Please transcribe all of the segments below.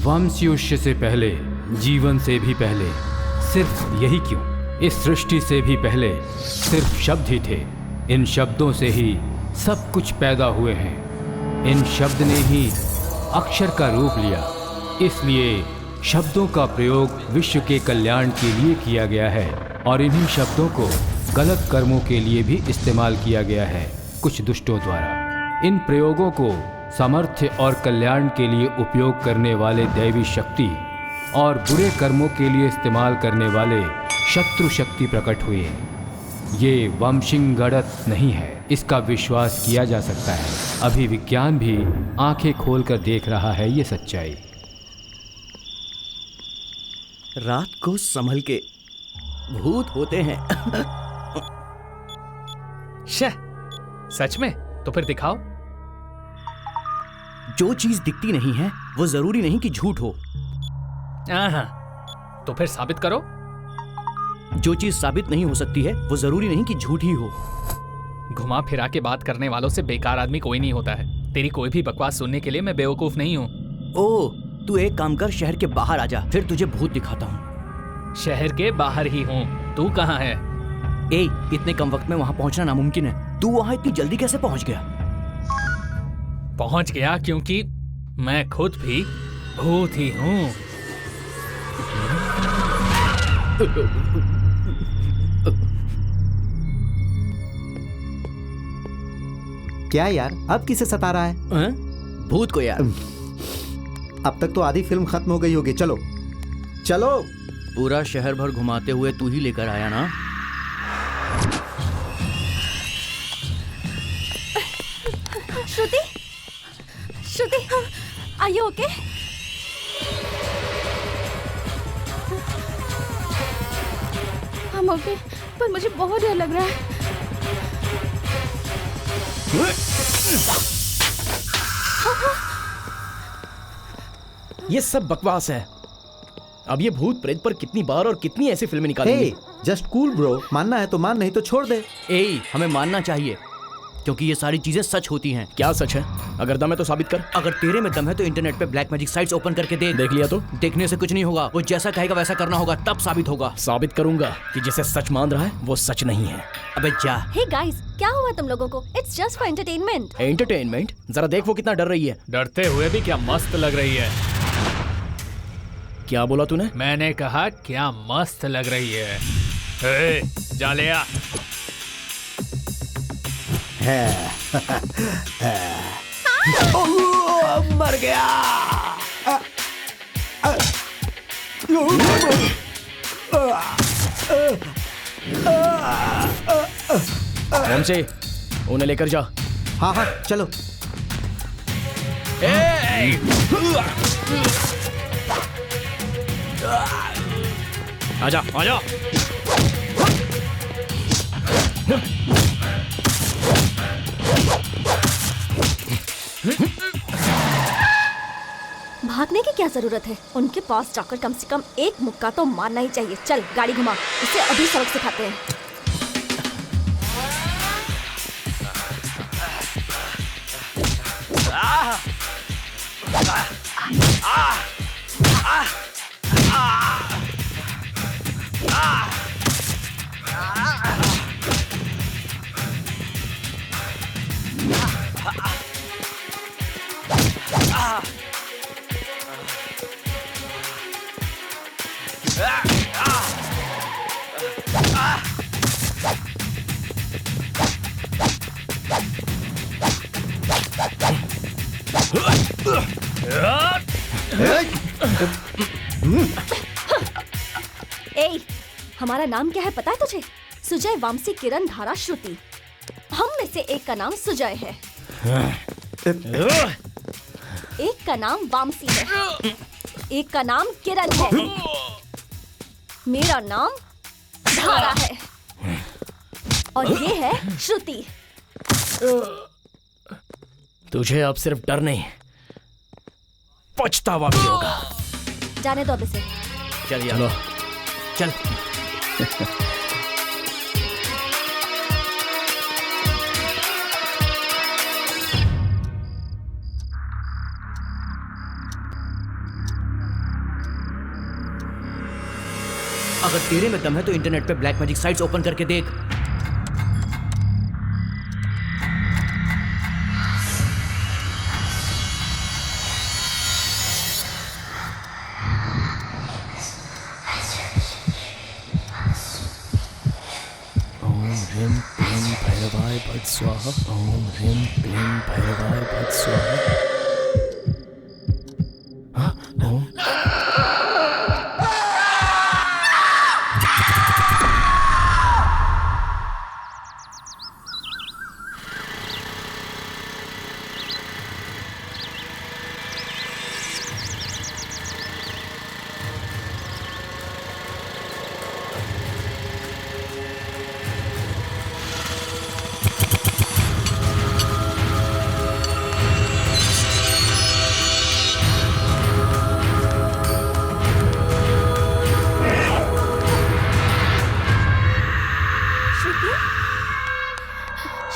वंशयुष्य से पहले, जीवन से भी पहले, सिर्फ यही क्यों, इस सृष्टि से भी पहले सिर्फ शब्द ही थे। इन शब्दों से ही सब कुछ पैदा हुए हैं। इन शब्द ने ही अक्षर का रूप लिया। इसलिए शब्दों का प्रयोग विश्व के कल्याण के लिए किया गया है और इन्हीं शब्दों को गलत कर्मों के लिए भी इस्तेमाल किया गया है कुछ दुष्टों द्वारा। इन प्रयोगों को सामर्थ्य और कल्याण के लिए उपयोग करने वाले दैवी शक्ति और बुरे कर्मों के लिए इस्तेमाल करने वाले शत्रु शक्ति प्रकट हुए। ये वंशिंगडत नहीं है, इसका विश्वास किया जा सकता है। अभी विज्ञान भी आंखें खोलकर देख रहा है ये सच्चाई। रात को संभल के, भूत होते हैं। शह, सच में? तो फिर दिखाओ। जो चीज दिखती नहीं है वो जरूरी नहीं कि झूठ हो। तो फिर साबित करो। जो चीज साबित नहीं हो सकती है वो जरूरी नहीं कि झूठ ही हो। घुमा फिरा के बात करने वालों से बेकार आदमी कोई नहीं होता है। तेरी कोई भी बकवास सुनने के लिए मैं बेवकूफ नहीं हूँ। ओह, तू एक काम कर, शहर के बाहर आ जा, फिर तुझे भूत दिखाता हूँ। शहर के बाहर ही हूँ, तू कहाँ है? ए, इतने कम वक्त में वहाँ पहुँचना नामुमकिन है। तू वहाँ इतनी जल्दी कैसे पहुँच गया? पहुँच गया क्योंकि मैं खुद भी भूत ही हूँ। क्या यार, अब किसे सता रहा है? भूत को यार। अब तक तो आधी फिल्म खत्म हो गई होगी। चलो चलो। पूरा शहर भर घुमाते हुए तू ही लेकर आया ना? श्रुति, श्रुति, आर यू ओके? हम ओके, पर मुझे बहुत डर लग रहा है। ये सब बकवास है। अब ये भूत प्रेत पर कितनी बार और कितनी ऐसी फिल्में निकालेंगे? जस्ट कूल ब्रो, मानना है तो मान, नहीं तो छोड़ दे। हमें मानना चाहिए क्योंकि ये सारी चीजें सच होती हैं। क्या सच है? अगर दम है तो साबित कर। अगर तेरे में दम है तो इंटरनेट पे ब्लैक मैजिक साइट्स ओपन करके देख लिया तो? देखने से कुछ नहीं होगा। वो जैसा कहेगा वैसा करना होगा, तब साबित होगा। साबित करूंगा कि जिसे सच मान रहा है वो सच नहीं है। अबे जा। हे गाइस, क्या हुआ तुम लोगों को? It's just for entertainment. Entertainment? जरा देख वो कितना डर रही है। डरते हुए भी क्या मस्त लग रही है। क्या बोला तूने? मैंने कहा क्या मस्त लग रही है। हे, जा ले आ। मर गया। वंशी, उन्हें लेकर जा। हाँ हाँ चलो। आजा आजा। भागने की क्या जरूरत है? उनके पास जाकर कम से कम एक मुक्का तो मारना ही चाहिए। चल गाड़ी घुमा, इसे अभी सबक सिखाते हैं। ए, हमारा नाम क्या है पता है तुझे? सुजय, वामसी, किरण, धारा, श्रुति। हम में से एक का नाम सुजय है, एक का नाम वामसी है, एक का नाम किरण है, मेरा नाम धारा है और ये है श्रुति। तुझे अब सिर्फ डर नहीं, पछतावा भी होगा। जाने दो अब इसे। चल यार, चल। अगर तेरे में दम है तो इंटरनेट पे ब्लैक मैजिक साइट्स ओपन करके देख। ओम ह्रीं क्लीं भैरवाय भट स्वाहा। ओम ह्रीं क्लीं भैरवाय भट स्वाहा। हाँ, ओम।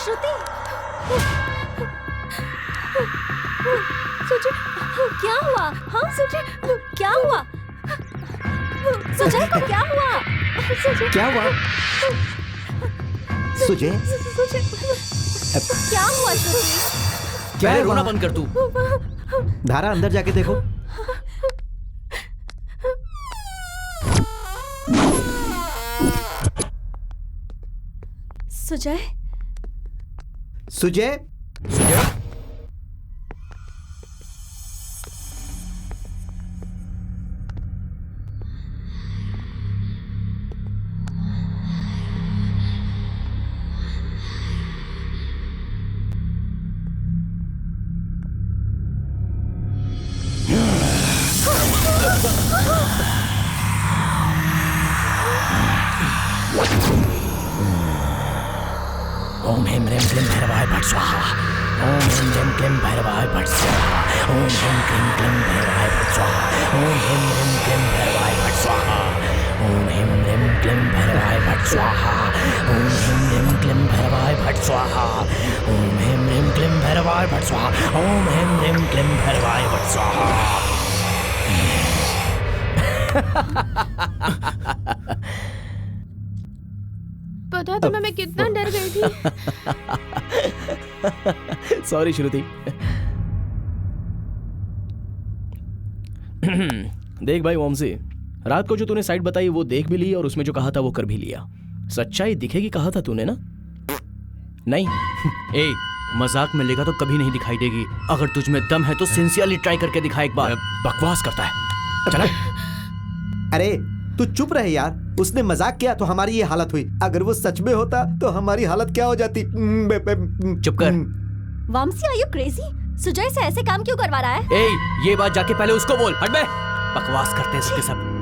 श्रुति, सुजय, क्या हुआ? हाँ सुजय, क्या हुआ? सुजय को क्या हुआ? सुजय, क्या हुआ? सुजय, क्या हुआ श्रुति? क्या रोना बंद कर तू। धारा अंदर जाके देखो। सुजय, सुजय, ओम ह्रीं क्लीं भैरवाय भट स्वाहा। ओम ह्रीं क्लीं भैरवाय भट स्वाहा। ओम ह्रीं क्लीं भैरवाय भट स्वाहा। ओम ह्रीं क्लीं भैरवाय भट स्वाहा। ओम ह्रीं क्लीं भैरवाय भट स्वाहा। ओम ह्रीं क्लीं भैरवाय भट स्वाहा। ओम ह्रीं क्लीं भैरवाय भट स्वाहा। ओम ह्रीं क्लीं भैरवाय भट स्वाहा। पता है तुम्हें मैं कितना डर गई थी। सॉरी श्रुति। देख भाई वंशी, रात को जो तूने साइट बताई वो देख भी ली और उसमें जो कहा था वो कर भी लिया। सच्चाई दिखेगी कहा था तूने ना? नहीं। ए, मजाक में लेगा तो कभी नहीं दिखाई देगी। अगर तुझ में दम है तो सिंसियरली ट्राई करके दिखा एक बार। बकवास करता है। चला। अरे तू चुप रहे यार। उसने मजाक किया तो हमारी ये हालत हुई। अगर वो सच में होता तो हमारी हालत क्या हो जाती। चुप कर। Vamsi, are you crazy? Sujay से ऐसे काम क्यों करवा रहा है? ए, ये बात जाके पहले उसको बोल। हट बे। बकवास करते हैं सबके सब।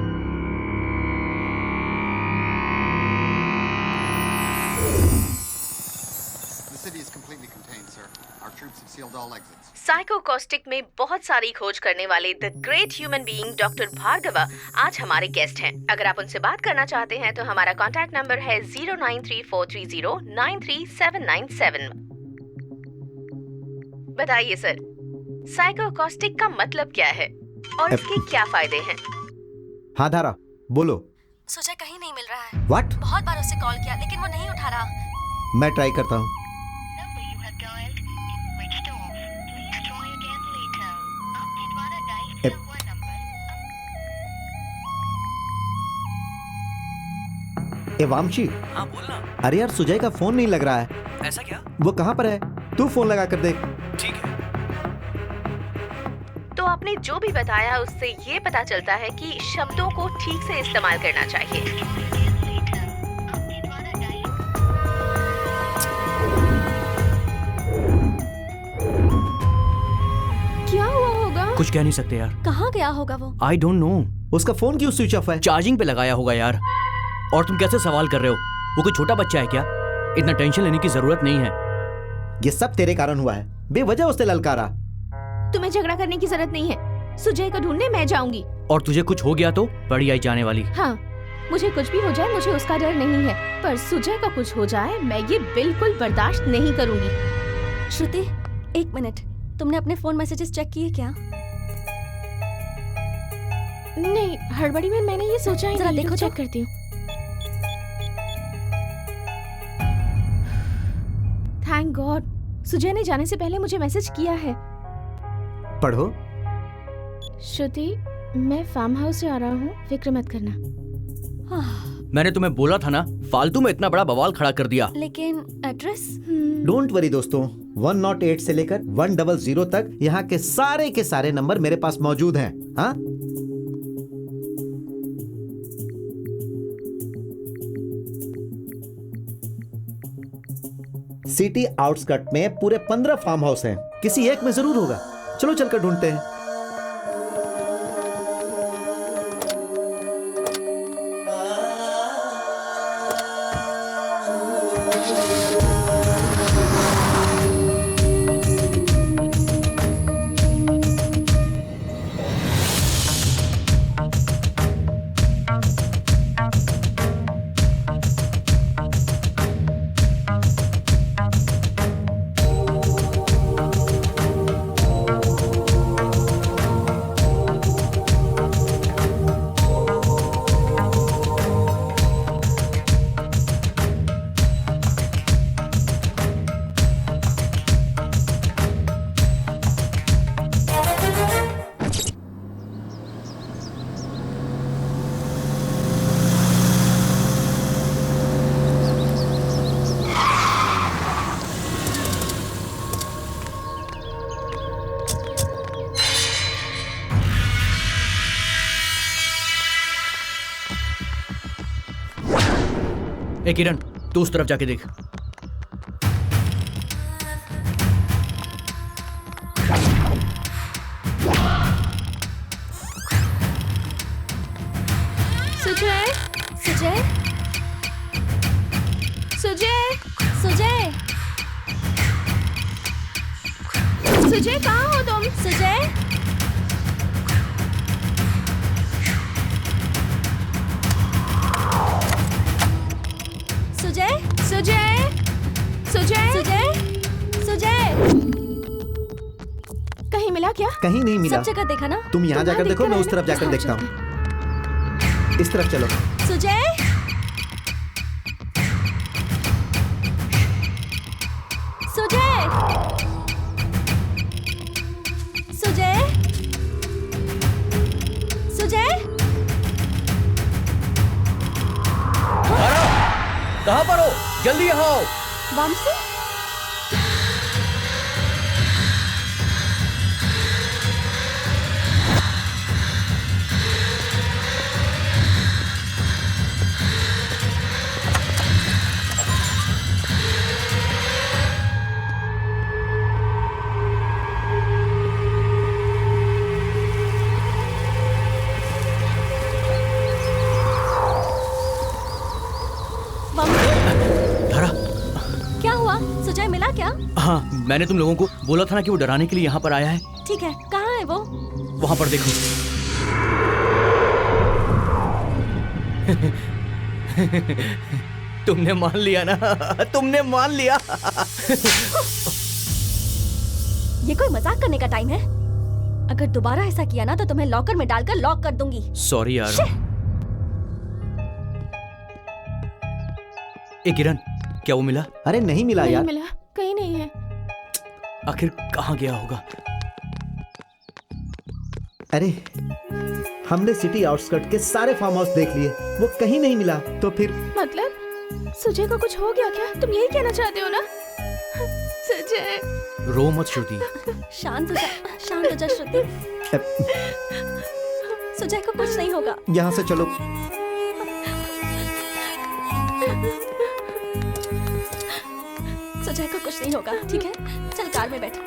साइकोकॉस्टिक में बहुत सारी खोज करने वाले the great human being doctor Bhargava आज हमारे गेस्ट हैं। अगर आप उनसे बात करना चाहते हैं तो हमारा कॉन्टैक्ट नंबर है 0934309377। बताइए सर, साइकोकॉस्टिक का मतलब क्या है और इसके क्या फायदे हैं? हाँ धारा, बोलो। सुजय कहीं नहीं मिल रहा है। व्हाट? बहुत बार उसे कॉल किया लेकिन वो नहीं उठा रहा। मैं ट्राई करता हूँ। ए वामशी। हाँ बोलना। अरे यार सुजय का फोन नहीं लग रहा है। ऐसा क्या? वो कहाँ पर है? तू फोन लगा कर देख। ठीक है। तो आपने जो भी बताया उससे ये पता चलता है कि शब्दों को ठीक से इस्तेमाल करना चाहिए। क्या हुआ होगा? कुछ कह नहीं सकते यार। कहाँ गया होगा वो? I don't know. उसका फोन क्यों स्विच ऑफ है? चार्जिंग पे लगाया होगा यार। और तुम कैसे सवाल कर रहे हो? वो कोई छोटा बच्चा है क्या? इतना टेंशन लेने की जरूरत नहीं है। ये सब तेरे कारण हुआ है। बेवजह उसने ललकारा। तुम्हें झगड़ा करने की जरूरत नहीं है। सुजय को ढूंढने मैं जाऊंगी। और तुझे कुछ हो गया तो बड़ी आई जाने वाली। हाँ, मुझे कुछ भी हो जाए मुझे उसका डर नहीं है, पर सुजय को कुछ हो जाए मैं ये बिल्कुल बर्दाश्त नहीं करूंगी। श्रुति, 1 मिनट, तुमने अपने फोन मैसेजेस चेक किए क्या? नहीं, हड़बड़ी में मैंने ये सोचा ही जरा नहीं। देखो तो। चेक करती हूँ। थैंक गॉड, सुजय ने जाने से पहले मुझे मैसेज किया है। पढ़ो। श्रुति, मैं फार्म हाउस से आ रहा हूँ, फिक्र मत करना। मैंने तुम्हें बोला था ना, फालतू में इतना बड़ा बवाल खड़ा कर दिया। लेकिन एड्रेस? डोंट वरी दोस्तों, 108 से लेकर 100 तक यहाँ के सारे नंबर मेरे पास मौजूद हैं। हाँ, सिटी आउटस्कर्ट में पूरे 15 फार्म हाउस हैं। किसी एक में जरूर होगा। चलो चलकर ढूंढते हैं। ए किरण, तू उस तरफ जाके देख। सुजय, सुजय, सुजय, सुजय, सुजय, कहाँ हो तुम? सुजय, सुजय, सुजय, सुजय, सुजय, सुजय। कहीं मिला क्या? कहीं नहीं मिला। सब जगह देखा ना? तुम यहाँ तुम्हारा जाकर देखो, दिखता मैं है उस तरफ ना? जाकर देखता हूँ। इस तरफ चलो। सुजय, सुजय, सुजय, सुजय। कहाँ पर हो? जल्दी यहाँ आओ। वामसी, धरा। क्या हुआ? सुजय मिला क्या? हाँ, मैंने तुम लोगों को बोला था ना कि वो डराने के लिए यहाँ पर आया है। ठीक है, कहाँ है वो? वहाँ पर देखो। तुमने मान लिया ना? तुमने मान लिया। ये कोई मजाक करने का टाइम है? अगर दोबारा ऐसा किया ना तो तुम्हें लॉकर में डालकर लॉक कर दूंगी। सॉरी यार। ए किरण, क्या वो मिला? अरे नहीं मिला नहीं यार। मिला, कहीं नहीं है। आखिर कहाँ गया होगा? अरे हमने सिटी आउटस्कर्ट के सारे फार्म हाउस देख लिए, वो कहीं नहीं मिला। तो फिर मतलब सुजय को कुछ हो गया क्या? तुम यही कहना चाहते हो ना? सुजय, रो मत श्रुति। शांत हो जा श्रुति। सुजय को कुछ नहीं होगा। यहाँ से चलो। सुजय को कुछ नहीं होगा, ठीक है? चल कार में बैठ।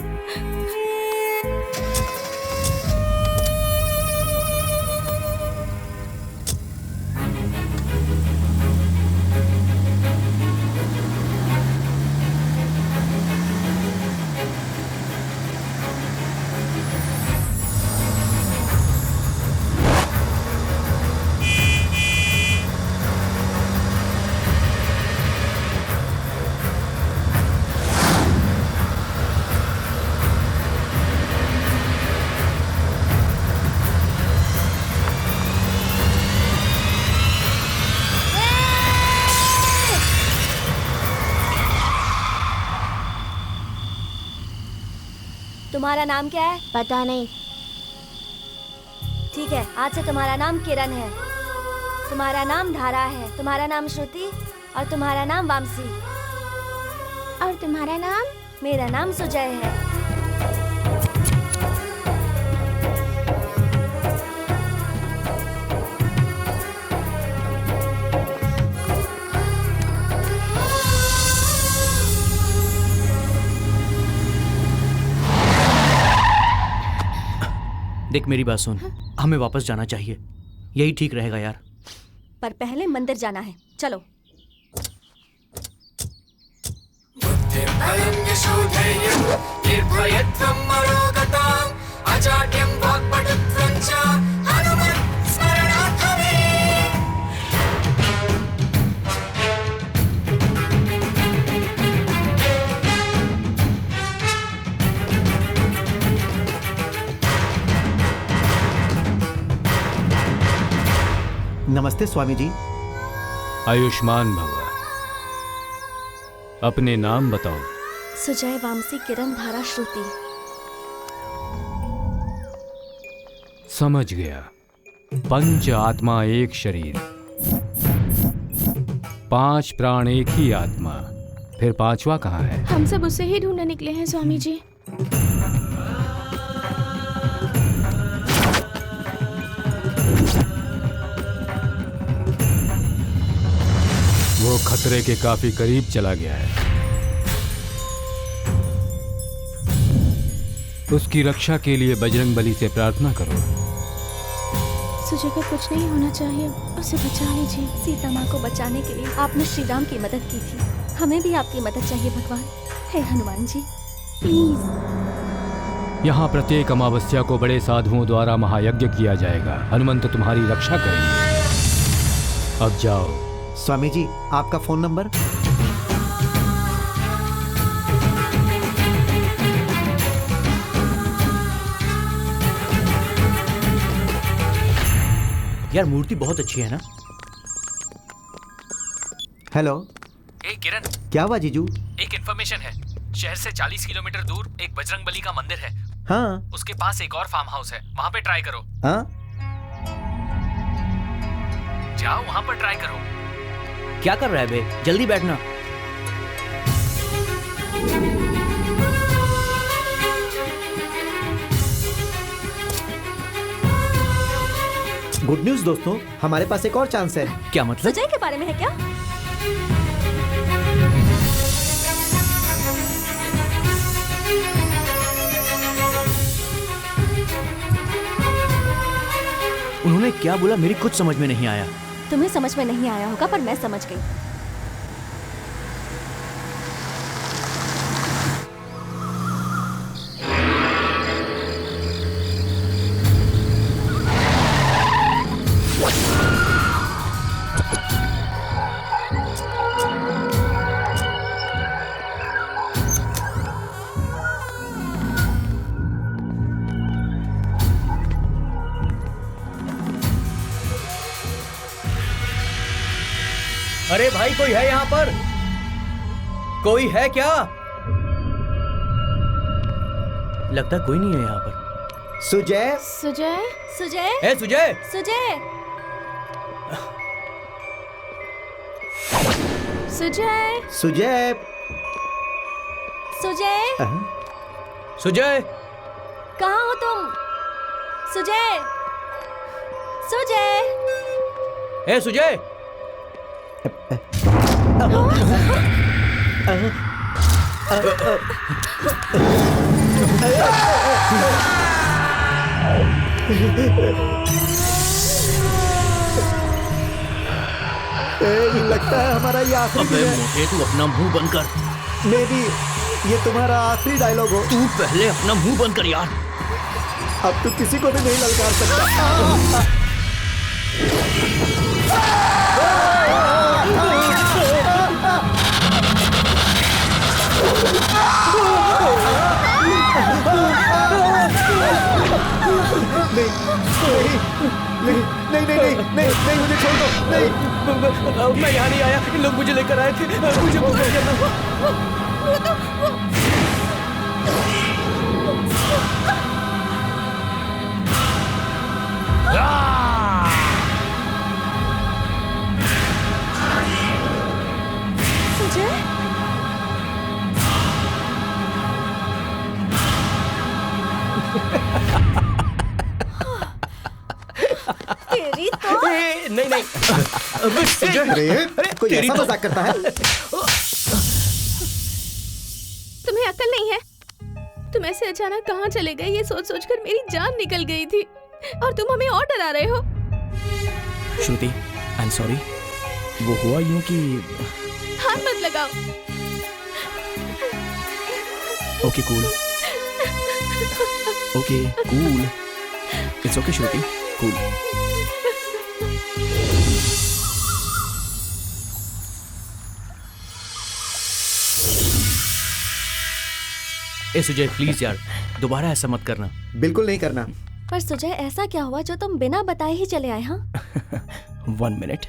तुम्हारा नाम क्या है? पता नहीं। ठीक है, आज से तुम्हारा नाम किरण है, तुम्हारा नाम धारा है, तुम्हारा नाम श्रुति और तुम्हारा नाम वामसी। और तुम्हारा नाम? मेरा नाम सुजय है। देख मेरी बात सुन, हमें वापस जाना चाहिए, यही ठीक रहेगा यार। पर पहले मंदिर जाना है, चलो। नमस्ते स्वामी जी। आयुष्मान भव। अपने नाम बताओ। सुजय, वामसी, किरण, धारा, श्रुति। समझ गया। पंच आत्मा एक शरीर, 5 प्राण एक ही आत्मा, फिर 5वां कहाँ है? हम सब उसे ही ढूंढने निकले हैं स्वामी जी। वो खतरे के काफी करीब चला गया है। उसकी रक्षा के लिए बजरंगबली से प्रार्थना करो। सुजय को कुछ नहीं होना चाहिए, उसे बचा लीजिए। सीता माँ को बचाने के लिए आपने श्री राम की मदद की थी, हमें भी आपकी मदद चाहिए भगवान। हे हनुमान जी, प्लीज। यहाँ प्रत्येक अमावस्या को बड़े साधुओं द्वारा महायज्ञ किया जाएगा। हनुमंत तुम्हारी रक्षा करेंगे। अब जाओ। स्वामी जी, आपका फोन नंबर? यार मूर्ति बहुत अच्छी है ना? हेलो। ए किरण, क्या हुआ जीजू? एक इन्फॉर्मेशन है। शहर से 40 किलोमीटर दूर एक बजरंगबली का मंदिर है। हाँ। उसके पास एक और फार्म हाउस है, वहाँ पे ट्राई करो। हाँ? जाओ वहाँ पर ट्राई करो। क्या कर रहा है बे? जल्दी बैठना। गुड न्यूज़ दोस्तों, हमारे पास एक और चांस है। क्या मतलब? सुजय के बारे में है क्या? उन्होंने क्या बोला मेरी कुछ समझ में नहीं आया। तुम्हें समझ में नहीं आया होगा, पर मैं समझ गई। अरे भाई, कोई है यहाँ पर? कोई है क्या? लगता कोई नहीं है यहाँ पर। सुजय। सुजय। सुजय। ए सुजय। सुजय। सुजय। सुजय। सुजय। सुजय। कहाँ हो तुम? सुजय, सुजय, ए सुजय, लगता है हमारा ये आखिरी अबे दिन है। मोटे तू अपना मुंह बंद कर। मे बी ये तुम्हारा आखिरी डायलॉग हो। तू पहले अपना मुंह बंद कर यार। अब तू किसी को भी नहीं ललकार सकता। नहीं, मुझे छोड़ दो। नहीं, मैं यहाँ नहीं आया, इन लोग मुझे लेकर आए थे, मुझे पकड़ लिया था। सुजय, तेरी तो नहीं अरे कोई ऐसा मजाक करता है? तुम्हें अकल नहीं है? तुम ऐसे अचानक कहाँ चले गए ये सोच सोचकर मेरी जान निकल गई थी और तुम हमें और डरा रहे हो। श्रुति, आई एम सॉरी। वो हुआ यूं कि हाथ मत लगाओ। Okay cool, okay cool, it's okay Shruti, cool. A Sujay please यार, दोबारा ऐसा मत करना। बिल्कुल नहीं करना। पर सुजय ऐसा क्या हुआ जो तुम बिना बताए ही चले आए? हाँ, 1 मिनट।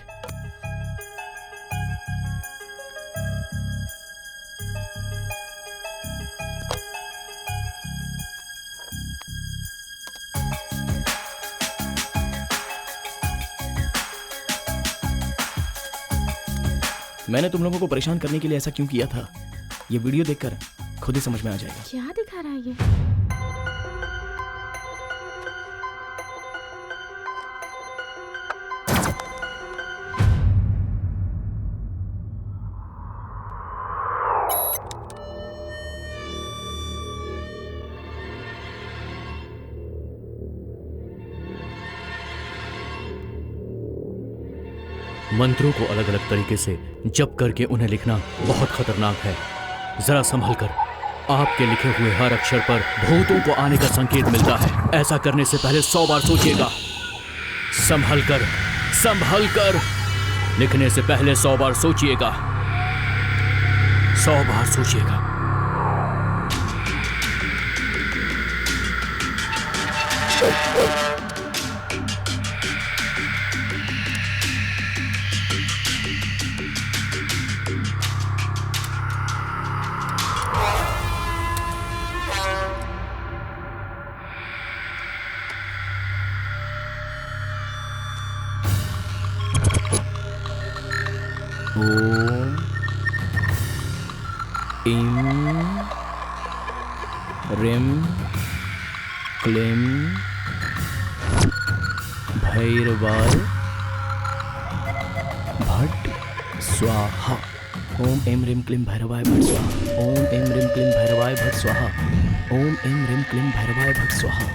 मैंने तुम लोगों को परेशान करने के लिए ऐसा क्यों किया था, ये वीडियो देखकर खुद ही समझ में आ जाएगा। क्या दिखा रहा है ये? मंत्रों को अलग अलग तरीके से जप करके उन्हें लिखना बहुत खतरनाक है। जरा संभल कर। आपके लिखे हुए हर अक्षर पर भूतों को आने का संकेत मिलता है। ऐसा करने से पहले 100 बार सोचिएगा। संभल कर, संभल कर। लिखने से पहले 100 बार सोचिएगा। 100 बार सोचिएगा। ओम इम रिम क्लीम भैरवाय भट्ट स्वाहा। ओम एम रिम क्लीम भैरवाय भट्ट स्वाहा। ओम एम रिम क्लीम भैरवाय भट्ट स्वाहा। ओम एम रिम क्लीम भैरवाय भट्ट स्वाहा।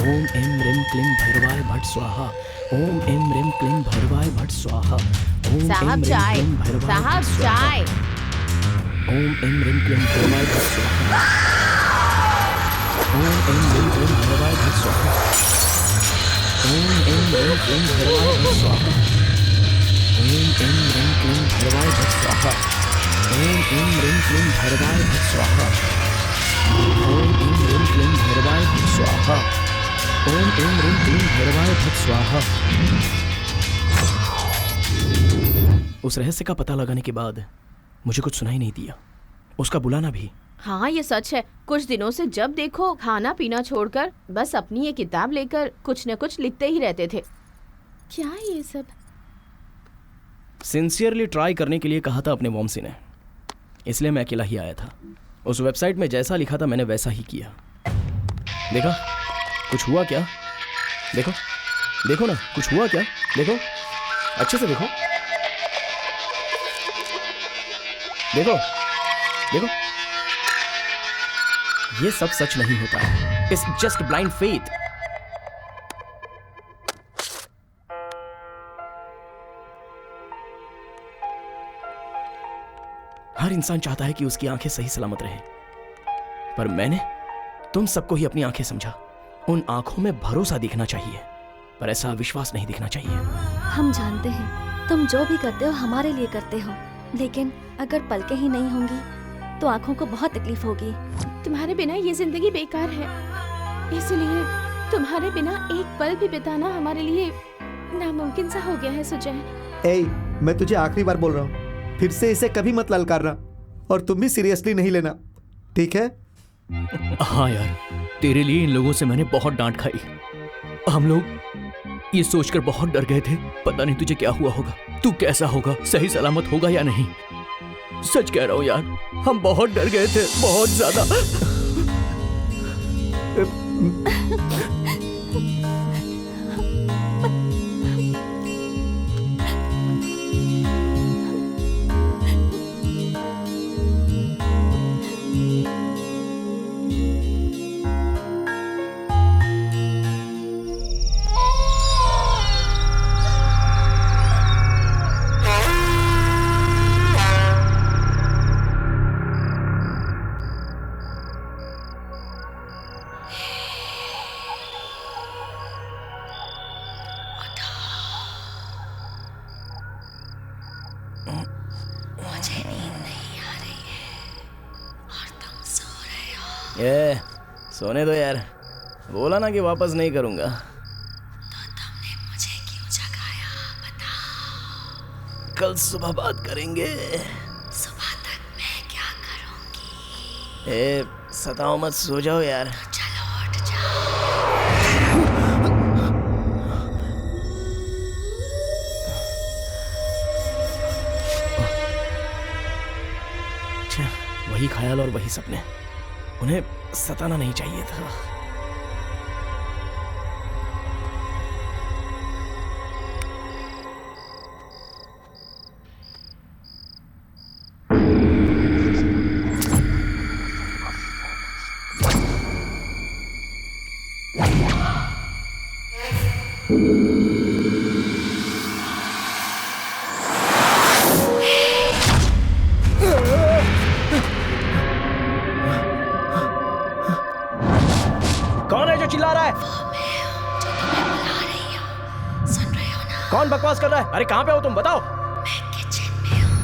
ओम एम रिम क्लीम भैरवाय भट्ट स्वाहा। ओम एम रिम क्लीम भैरवाय भट्ट स्वाहा। साहब चाय, साहब चाय। ओम एम रिम क्लीम भैरवाय भट्ट स्वाहा। ओम एम रिम क्लीम भैरवाय भट्ट स्वाहा। ओम एम रिम क्लीम भैरवाय भट्ट स्वाहा। ओम एम रिम क्लीम भैरवाय भट्ट स्वाहा। ओम एम रिम क्लीम भैरवाय भट्ट स्वाहा। ओम एम रिम क्लीम भैरवाय भट्ट स्वाहा। ओम एम रिम क्लीम भैरवाय भट्ट स्वाहा। उस रहस्य का पता लगाने के बाद मुझे कुछ सुनाई नहीं दिया, उसका बुलाना भी। हाँ ये सच है, कुछ दिनों से जब देखो खाना पीना छोड़कर बस अपनी ये किताब लेकर कुछ न कुछ लिखते ही रहते थे। क्या है ये सब? सिंसियरली ट्राई करने के लिए कहा था अपने वॉमसी ने, इसलिए मैं अकेला ही आया था। उस वेबसाइट में जैसा लिखा था मैंने वैसा ही किया। देखा कुछ हुआ क्या? देखो देखो ना, कुछ हुआ क्या? देखो, अच्छे से देखो, देखो देखो, ये सब सच नहीं होता है। It's just blind faith. हर इंसान चाहता है कि उसकी आंखें सही सलामत रहे, पर मैंने तुम सबको ही अपनी आंखें समझा। उन आंखों में भरोसा दिखना चाहिए, पर ऐसा विश्वास नहीं दिखना चाहिए। हम जानते हैं तुम जो भी करते हो हमारे लिए करते हो, लेकिन अगर पलकें ही नहीं होंगी तो आंखों को बहुत तकलीफ होगी। तुम्हारे बिना ये जिंदगी बेकार है, इसलिए तुम्हारे बिना एक पल भी बिताना हमारे लिए नामुमकिन सा हो गया है सुजय। ए, मैं तुझे आखिरी बार बोल रहा हूँ, फिर से इसे कभी मत ललकारना, और तुम भी सीरियसली नहीं लेना, ठीक है? हाँ यार, तेरे लिए इन लोगों से मैंने बहुत डांट खाई। हम लोग ये सोचकर बहुत डर गए थे, पता नहीं तुझे क्या हुआ होगा, तू कैसा होगा, सही सलामत होगा या नहीं। सच कह रहा हूँ यार, हम बहुत डर गए थे, बहुत ज्यादा। ये सोने दो यार, बोला ना कि वापस नहीं करूंगा। तो तुमने मुझे क्यों जगाया, बताओ। कल सुबह बात करेंगे। सुबह तक मैं क्या करूंगी? ए, सताओ मत, सो जाओ यार। चलो उठ जाओ। अच्छा, वही ख्याल और वही सपने, उन्हें सताना नहीं चाहिए था। कौन है जो चिल्ला रहा है? जो तुम्हें बुला रही हूँ, सुन रहे हो ना? कौन बकवास कर रहा है? अरे कहाँ पे हो तुम, बताओ। मैं किचन में हूँ।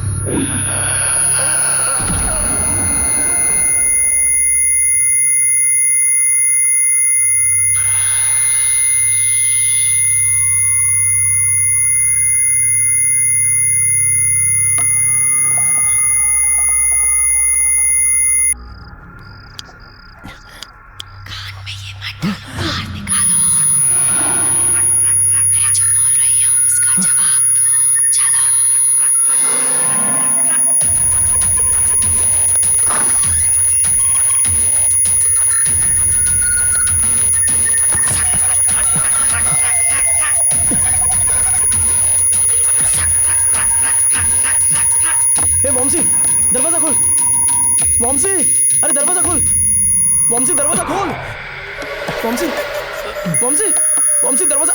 कान में ये मत डालो, बाहर निकालो। मैं जो बोल रही हूँ उसका जवाब दो। चलो। ए मॉमसी, दरवाजा खोल। मॉमसी, अरे दरवाजा खोल। मॉमसी, दरवाजा खोल। मॉमसी, मॉमसी, मॉमसी, दरवाजा।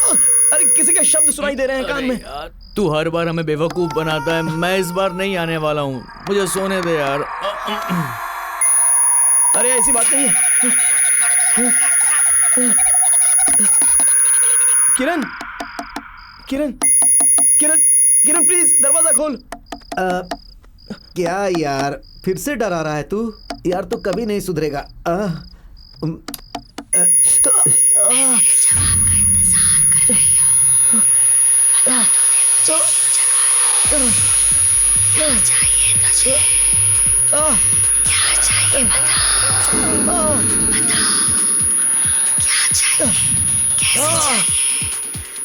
अरे किसी के शब्द सुनाई दे रहे हैं कान में। यार, तू हर बार हमें बेवकूफ बनाता है, मैं इस बार नहीं आने वाला हूँ, मुझे सोने दे यार। अरे ऐसी बात नहीं है। किरण, किरण, किरण, किरण प्लीज दरवाजा खोल। क्या यार, फिर से डरा रहा है तू? यार तू कभी नहीं सुधरेगा। जवाब का इंतजार कर रही हो। बता दो मुझे क्यों जगाया? क्या चाहिए तुझे? क्या चाहिए बता। बता क्या चाहिए, कैसे चाहिए?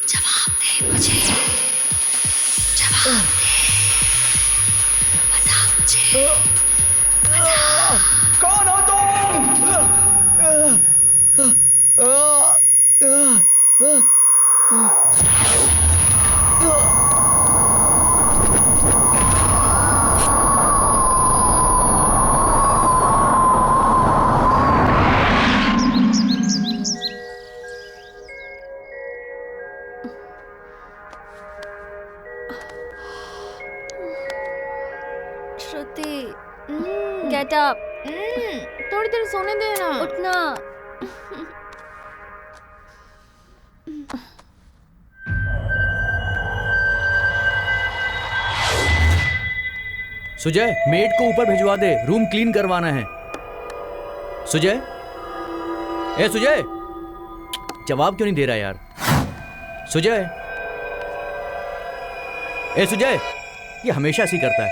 जवाब दे मुझे, जवाब दे। बता मुझे, बता। कौन हो तुम? श्रुति, गेट अप। थोड़ी देर सोने देना। उठना। सुजय, मेड को ऊपर भिजवा दे, रूम क्लीन करवाना है। सुजय, ए सुजय, जवाब क्यों नहीं दे रहा यार? सुजय, ए सुजय, ये हमेशा ऐसी करता है।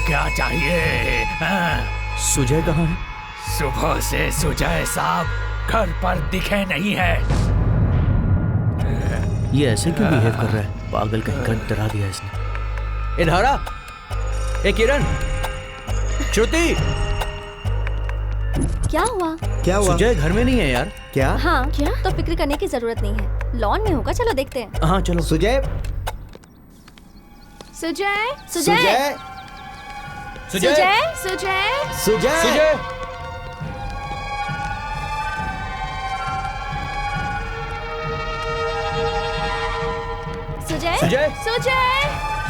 क्या चाहिए? सुजय कहाँ है? सुबह से सुजय साहब घर पर दिखे नहीं है। ये ऐसे क्यों बिहेव कर रहा है? पागल कहीं का, डरा दिया इसने। ए धारा, ए किरण, श्रुति, क्या हुआ? क्या हुआ? सुजय घर में नहीं है यार। क्या? हाँ, क्या? तो फिक्र करने की जरूरत नहीं है, लॉन में होगा। चलो देखते हैं। हाँ चलो। सुजय, सुजय, सुजय, सुजय, सुजय, सुजय, सुजय, सुजय, सुजय, सुजय, सुजय,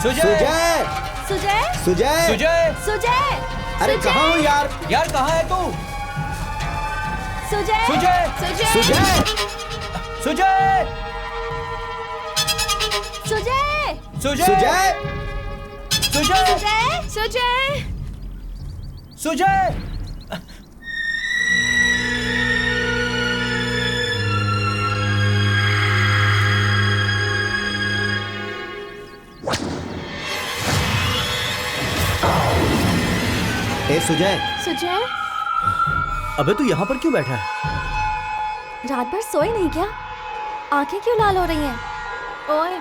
सुजय, सुजय, सुजय, सुजय, सुजय, सुजय, अरे कहाँ हो यार? यार कहाँ है तू? सुजय, सुजय, सुजय, सुजय, सुजय, सुजय, सुजय, सुजय, सुजय, सुजय, सुजय। ए सुजय, सुजय, अबे तू यहाँ पर क्यों बैठा है? रात भर सोए नहीं क्या? आंखें क्यों लाल हो रही हैं? ओए,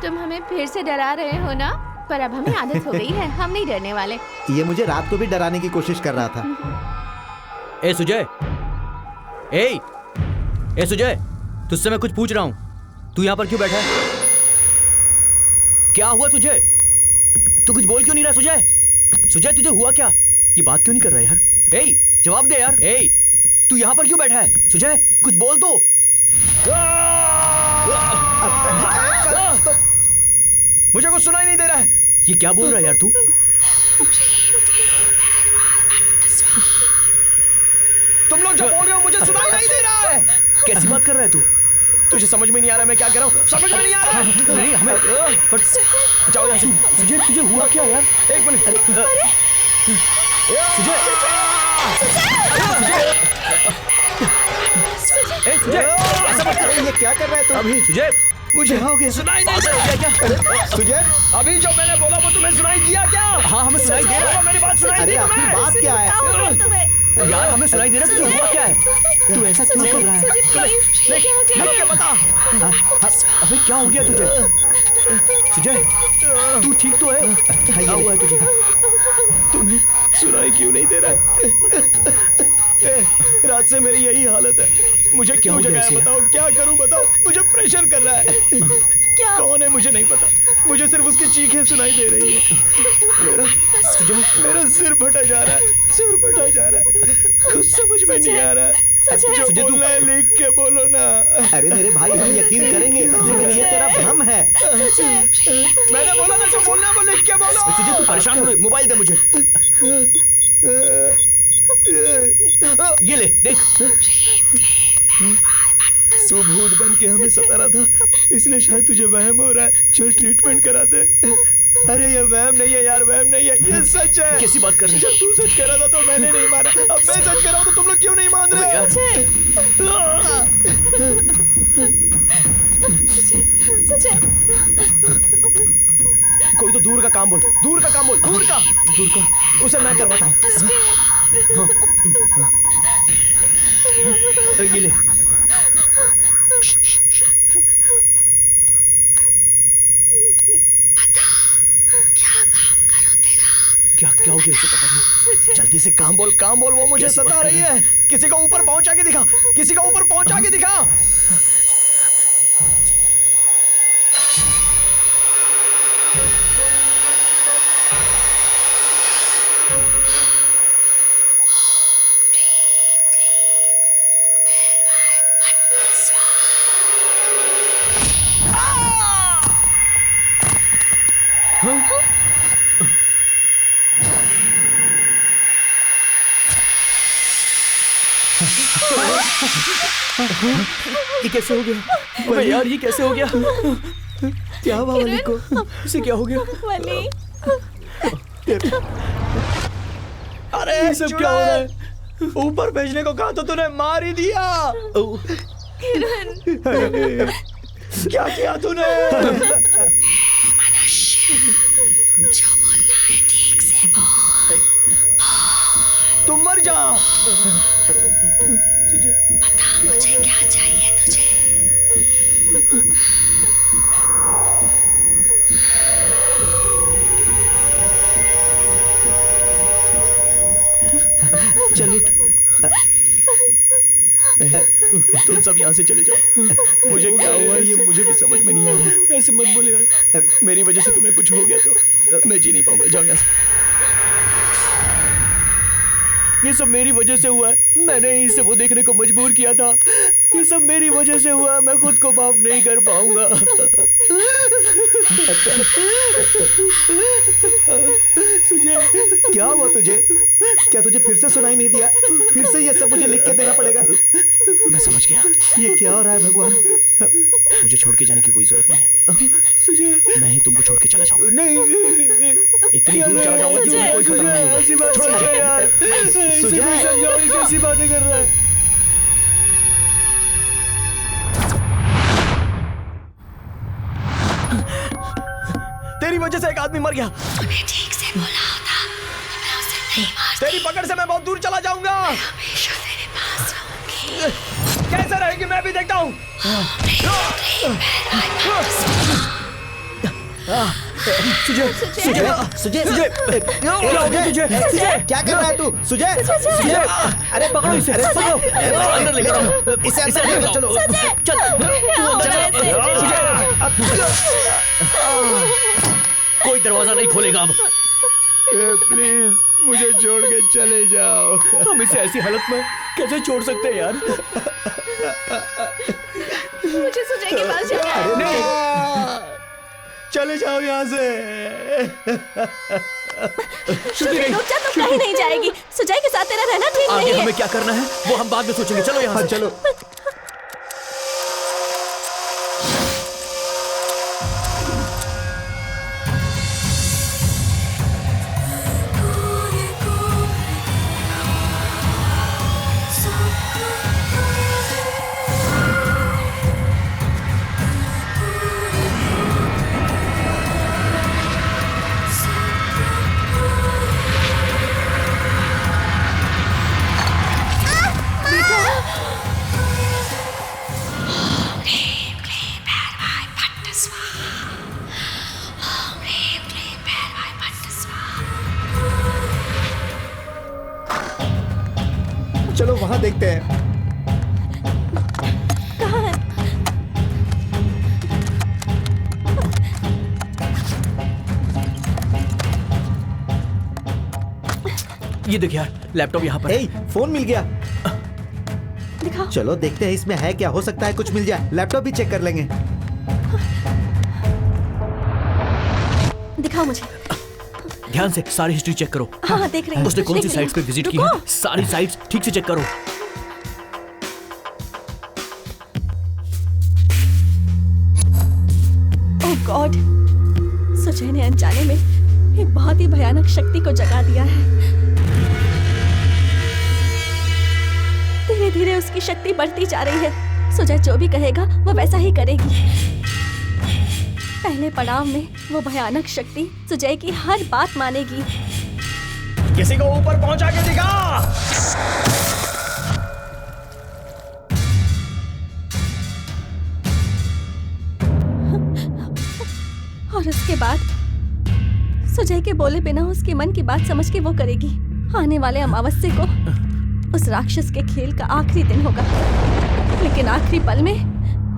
तुम हमें फिर से डरा रहे हो ना? पर अब हमें आदत हो गई है, हम नहीं डरने वाले। ये मुझे रात को भी डराने की कोशिश कर रहा था। ए सुजय, ए सुजय, तुझसे मैं कुछ पूछ रहा हूँ, तू यहाँ पर क्यों बैठा है? क्या हुआ तुझे? तू कुछ बोल क्यों नहीं रहा सुजय? सुजय तुझे हुआ क्या? ये बात क्यों नहीं कर रहा यार? ए जवाब दे यार। ए तू यहाँ पर क्यों बैठा है? सुजय कुछ बोल तो। मुझे कुछ सुनाई नहीं दे रहा है। ये क्या बोल रहा है यार तू? तुम लोग जो बोल रहे हो मुझे सुनाई नहीं दे रहा है। कैसी बात कर रहा है तू? तुझे समझ में नहीं आ रहा मैं क्या कर रहा हूँ? समझ में नहीं आ रहा। नहीं हमें जाओ यहाँ से। सुजय तुझे हुआ क्या यार? एक मिनट। सुजय, सुजय, ऐसा मत कर। ये क्या कर रहा है तू? अभी सुजय मुझे हो गया। सुनाई नहीं दे रहा क्या? सुजय, अभी जो मैंने बोला वो तुम्हें सुनाई दिया क्या? हाँ हमें सुनाई दे रहा है। मेरी बात सुनाई अरे दी आखिर तुम्हें? बात क्या है? तुम्हें यार हमें सुनाई दे रहा है। तुझे हुआ क्या है? तू ऐसा क्यों कर रहा है? क्या बता? अबे क्या हो गया तुझे? सुजय तू ठीक तो है? क्या हुआ है तुझे? तुम्हें सुनाई क्यों नहीं दे रहा है? रात से मेरी यही हालत है। मुझे क्यों जगाया बताओ? क्या करूं बताओ? मुझे प्रेशर कर रहा है। क्या? कौन है मुझे नहीं पता। मुझे सिर्फ उसकी चीखें सुनाई दे रही है। मेरा सिर फटा जा रहा है। सिर फटा जा रहा है। कुछ समझ में नहीं आ रहा है। जो बोलना है लिख के बोलो ना। अरे मेरे भाई हम यकीन करेंगे, लेकिन ये तेरा भ्रम है। मैंने बोला ना जो बोलना है वो लिख के बोलो। सुजय तू परेशान हो रही, मोबाइल दे मुझे। ये ले देख। तू भूत बन के हमें सता रहा था, इसलिए शायद तुझे वहम हो रहा है। चल ट्रीटमेंट कराते। अरे ये वहम नहीं है यार, वहम नहीं है, ये सच है। कैसी बात कर रहे जब तू सच कह रहा था तो मैंने नहीं माना, अब मैं सच कह रहा हूँ तो तुम लोग क्यों नहीं मान रहे हो? कोई तो दूर का काम बोल, दूर का काम बोल, दूर का उसे मैं करवाता हूँ। ये ले। क्या क्या हो गया इसे पता नहीं। जल्दी से काम बोल, वो मुझे सता रही है। किसी को ऊपर पहुंचा के दिखा, किसी को ऊपर पहुंचा के दिखा। ये कैसे हो गया? अबे यार ये कैसे हो गया? क्या हुआ वली को? इसे क्या हो गया? वली, अरे ये सब क्या हो रहा है? ऊपर भेजने को कहा तो तूने मार ही दिया। क्या किया तूने? जो बोलना है ठीक से बोल। तुम मर जा। बता मुझे क्या चाहिए तुझे। चलो तुम सब यहाँ से चले जाओ। मुझे क्या हुआ ये मुझे भी समझ में नहीं आ रहा। ऐसे मत बोले यार, मेरी वजह से तुम्हें कुछ हो गया तो मैं जी नहीं पाऊंगा। जाओ यहाँ से। ये सब मेरी वजह से हुआ है। मैंने ही इसे वो देखने को मजबूर किया था। ये सब मेरी वजह से हुआ है। मैं खुद को माफ नहीं कर पाऊंगा। सुजय, क्या हुआ तुझे? क्या तुझे फिर से सुनाई नहीं दिया? फिर से ये सब मुझे लिख के देना पड़ेगा। मैं समझ गया। ये क्या हो रहा है भगवान? मुझे छोड़ के जाने की कोई जरूरत नहीं है। सुजय, मैं ही तुमको छोड़ के चला जाऊंगा। नहीं, इतनी दूर चला जाऊंगा कि तुम्हें कोई खतरा नहीं होगा। ऐसी बात छोड़ नहीं दे यार। सुजय, समझाओ ये कैसी बातें कर रहा है। तेरी वजह से एक आदमी मर गया। तूने ठीक से बोला होता तो मैं उसे नहीं मारती। तेरी पकड़ से मैं बहुत दूर चला जाऊंगा। हमेशा तेरे पास रहूंगी। कैसे रहेगी मैं भी देखता हूँ। सुजय, सुजय, सुजय, सुजय, क्या हो गया तुझे? सुजय, क्या कर रहा है तू? सुजय, सुजय, अरे पकड़ो इसे, अरे पकड़ो, अंदर लेकर आओ, इसे अंदर लेकर चलो, चलो, कोई दरवाजा नहीं खोलेगा अब। प्लीज मुझे छोड़ के चले जाओ। हम इसे ऐसी हालत में कैसे छोड़ सकते हैं यार? मुझे सुजय के पास जाना है। नहीं, चले जाओ यहाँ से। सुजय रुक जा, तुम कहीं नहीं जाएगी। सुजय के साथ तेरा रहना ठीक नहीं आगे है। हमें क्या करना है वो हम बाद में सोचेंगे। चलो यहाँ से। चलो। चलो वहां देखते हैं। कहाँ है? ये देख यार, लैपटॉप यहाँ पर। ए, फोन मिल गया। दिखाओ। चलो देखते हैं इसमें है क्या। हो सकता है कुछ मिल जाए। लैपटॉप भी चेक कर लेंगे। दिखाओ मुझे। ध्यान से सारी हिस्ट्री चेक करो। हाँ, देख रही हूँ। उसने कौन सी देख रही साइट्स पे हूँ। विजिट की रुको। है, सारी साइट्स ठीक से चेक करो। ओह गॉड, सुजय ने अनजाने में एक बहुत ही भयानक शक्ति को जगा दिया है। धीरे धीरे उसकी शक्ति बढ़ती जा रही है। सुजय जो भी कहेगा वो वैसा ही करेगी। पहले पड़ाव में वो भयानक शक्ति सुजय की हर बात मानेगी। किसी को ऊपर पहुंचा के दिखा। और उसके बाद सुजय के बोले बिना उसके मन की बात समझ के वो करेगी। आने वाले अमावस्या को उस राक्षस के खेल का आखिरी दिन होगा, लेकिन आखिरी पल में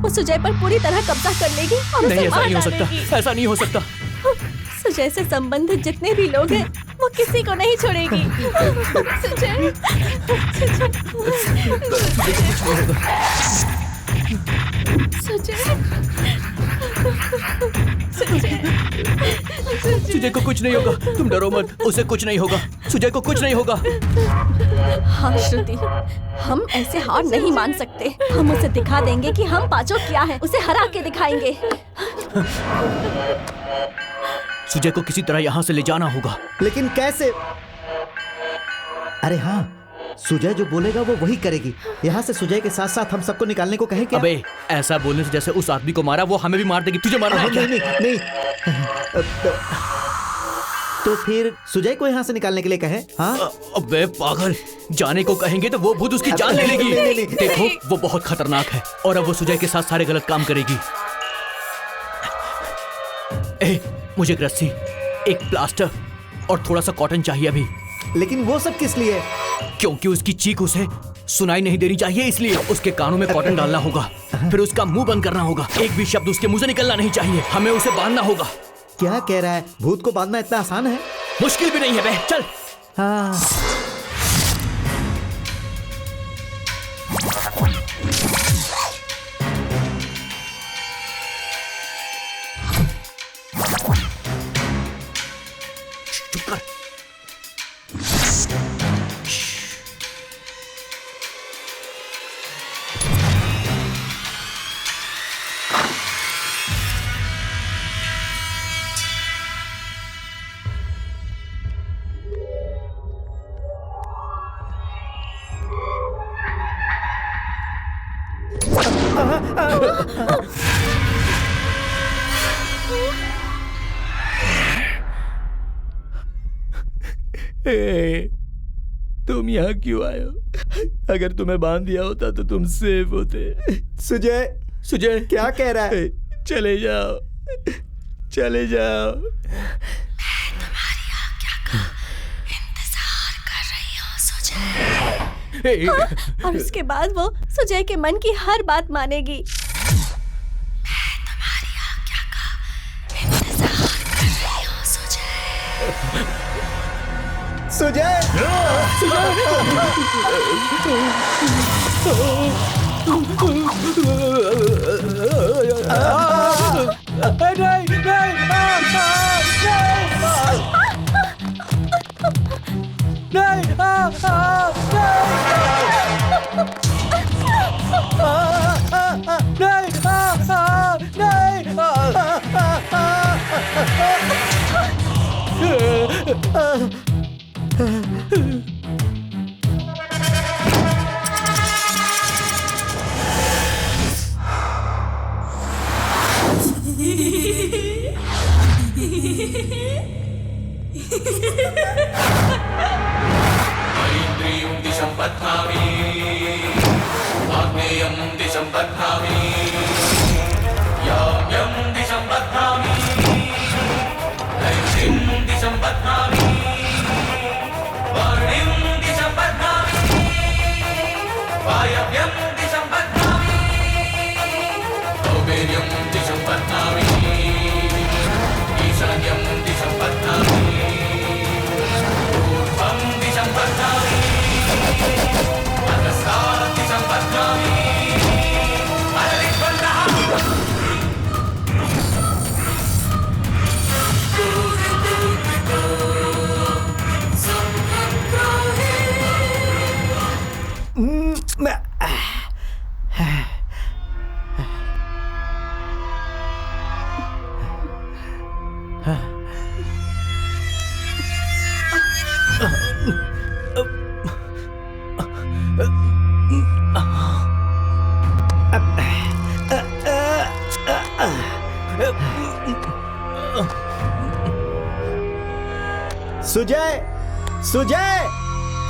वो सुजय पर पूरी तरह कब्जा कर लेगी और उसे मार डालेगी। ऐसा नहीं हो सकता। सुजय से संबंधित जितने भी लोग हैं वो किसी को नहीं छोड़ेगी। सुजय, सुजय को कुछ नहीं होगा, तुम डरो मत, उसे कुछ नहीं होगा, सुजय को कुछ नहीं होगा। हाँ श्रुति, हम ऐसे हार नहीं मान सकते। हम उसे दिखा देंगे कि हम पांचों क्या है, उसे हरा के दिखाएंगे। सुजय को किसी तरह यहाँ से ले जाना होगा। लेकिन कैसे? अरे हाँ, सुजय जो बोलेगा वो वही करेगी। यहाँ से सुजय के साथ साथ हम सबको निकालने को कहें क्या? अबे ऐसा बोलने से जैसे उस आदमी को मारा वो हमें भी मार देगी। तुझे मारना है क्या? नहीं। तो फिर सुजय को यहाँ से निकालने के लिए कहें? हाँ? अबे पागल, जाने को कहेंगे तो वो खुद उसकी जान ले लेगी। नहीं। देखो वो बहुत खतरनाक है और अब वो सुजय के साथ सारे गलत काम करेगी। मुझे एक रस्सी, एक प्लास्टर और थोड़ा सा कॉटन चाहिए अभी। लेकिन वो सब किस लिए? क्योंकि उसकी चीख उसे सुनाई नहीं देनी चाहिए, इसलिए उसके कानों में कॉटन डालना होगा, फिर उसका मुंह बंद करना होगा, एक भी शब्द उसके मुंह से निकलना नहीं चाहिए, हमें उसे बांधना होगा। क्या कह रहा है? भूत को बांधना इतना आसान है? मुश्किल भी नहीं है बे, चल। हाँ। तुम यहाँ क्यों आए हो? अगर तुम्हें बांध दिया होता तो तुम सेफ होते। सुजय क्या कह रहा है? चले जाओ। मैं तुम्हारी आज्ञा का इंतजार कर रही हूँ सुजय। हाँ, और उसके बाद वो सुजय के मन की हर बात मानेगी। मैं तुम्हारी आज्ञा का इंतजार कर रही हूँ सुजय।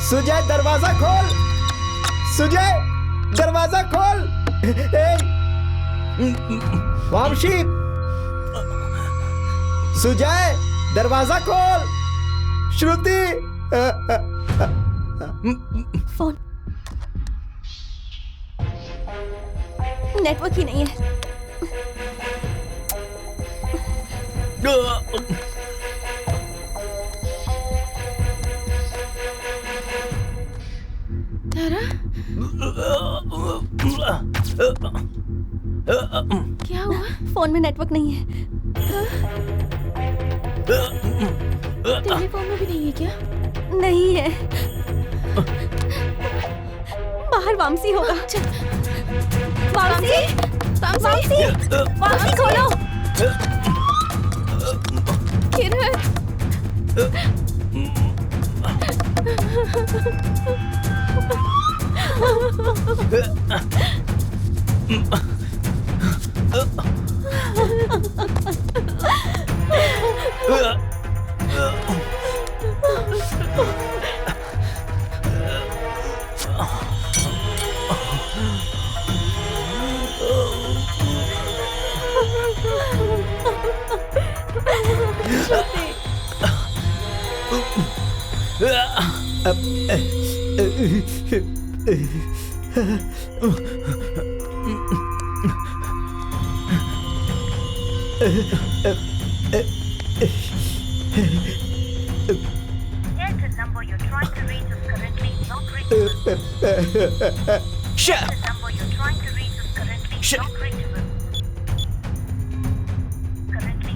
सुजय दरवाजा खोल। सुजय दरवाजा खोल। वामशी, सुजय दरवाजा खोल श्रुति। फोन नेटवर्क ही नहीं है। तारा, क्या हुआ? फोन में नेटवर्क नहीं है। तेरे फोन में भी नहीं है क्या? नहीं है। बाहर वामसी होगा। वामसी, वामसी, वामसी खोलो। Kiran,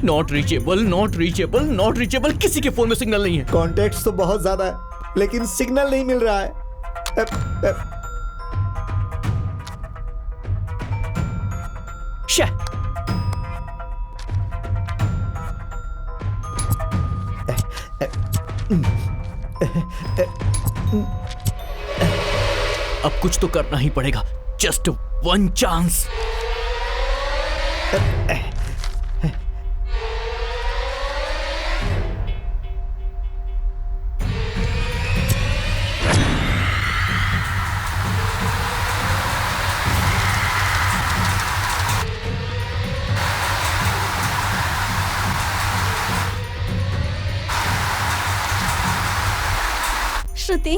not reachable, not reachable, not reachable. किसी के फोन में सिग्नल नहीं है। कॉन्टेक्ट्स तो बहुत ज्यादा है लेकिन सिग्नल नहीं मिल रहा है। अब कुछ तो करना ही पड़ेगा। Just one chance. Shruti,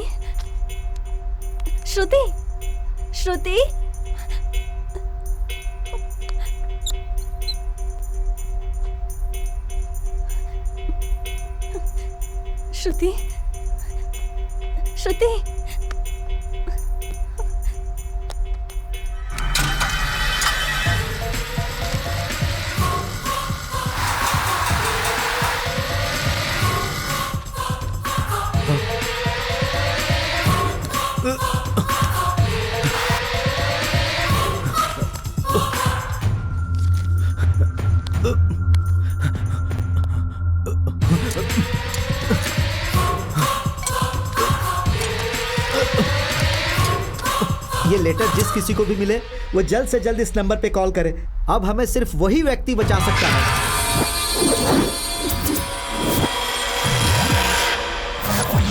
Shruti, Shruti, Shruti, Shruti. ये लेटर जिस किसी को भी मिले वो जल्द से जल्द इस नंबर पे कॉल करे। अब हमें सिर्फ वही व्यक्ति बचा सकता है।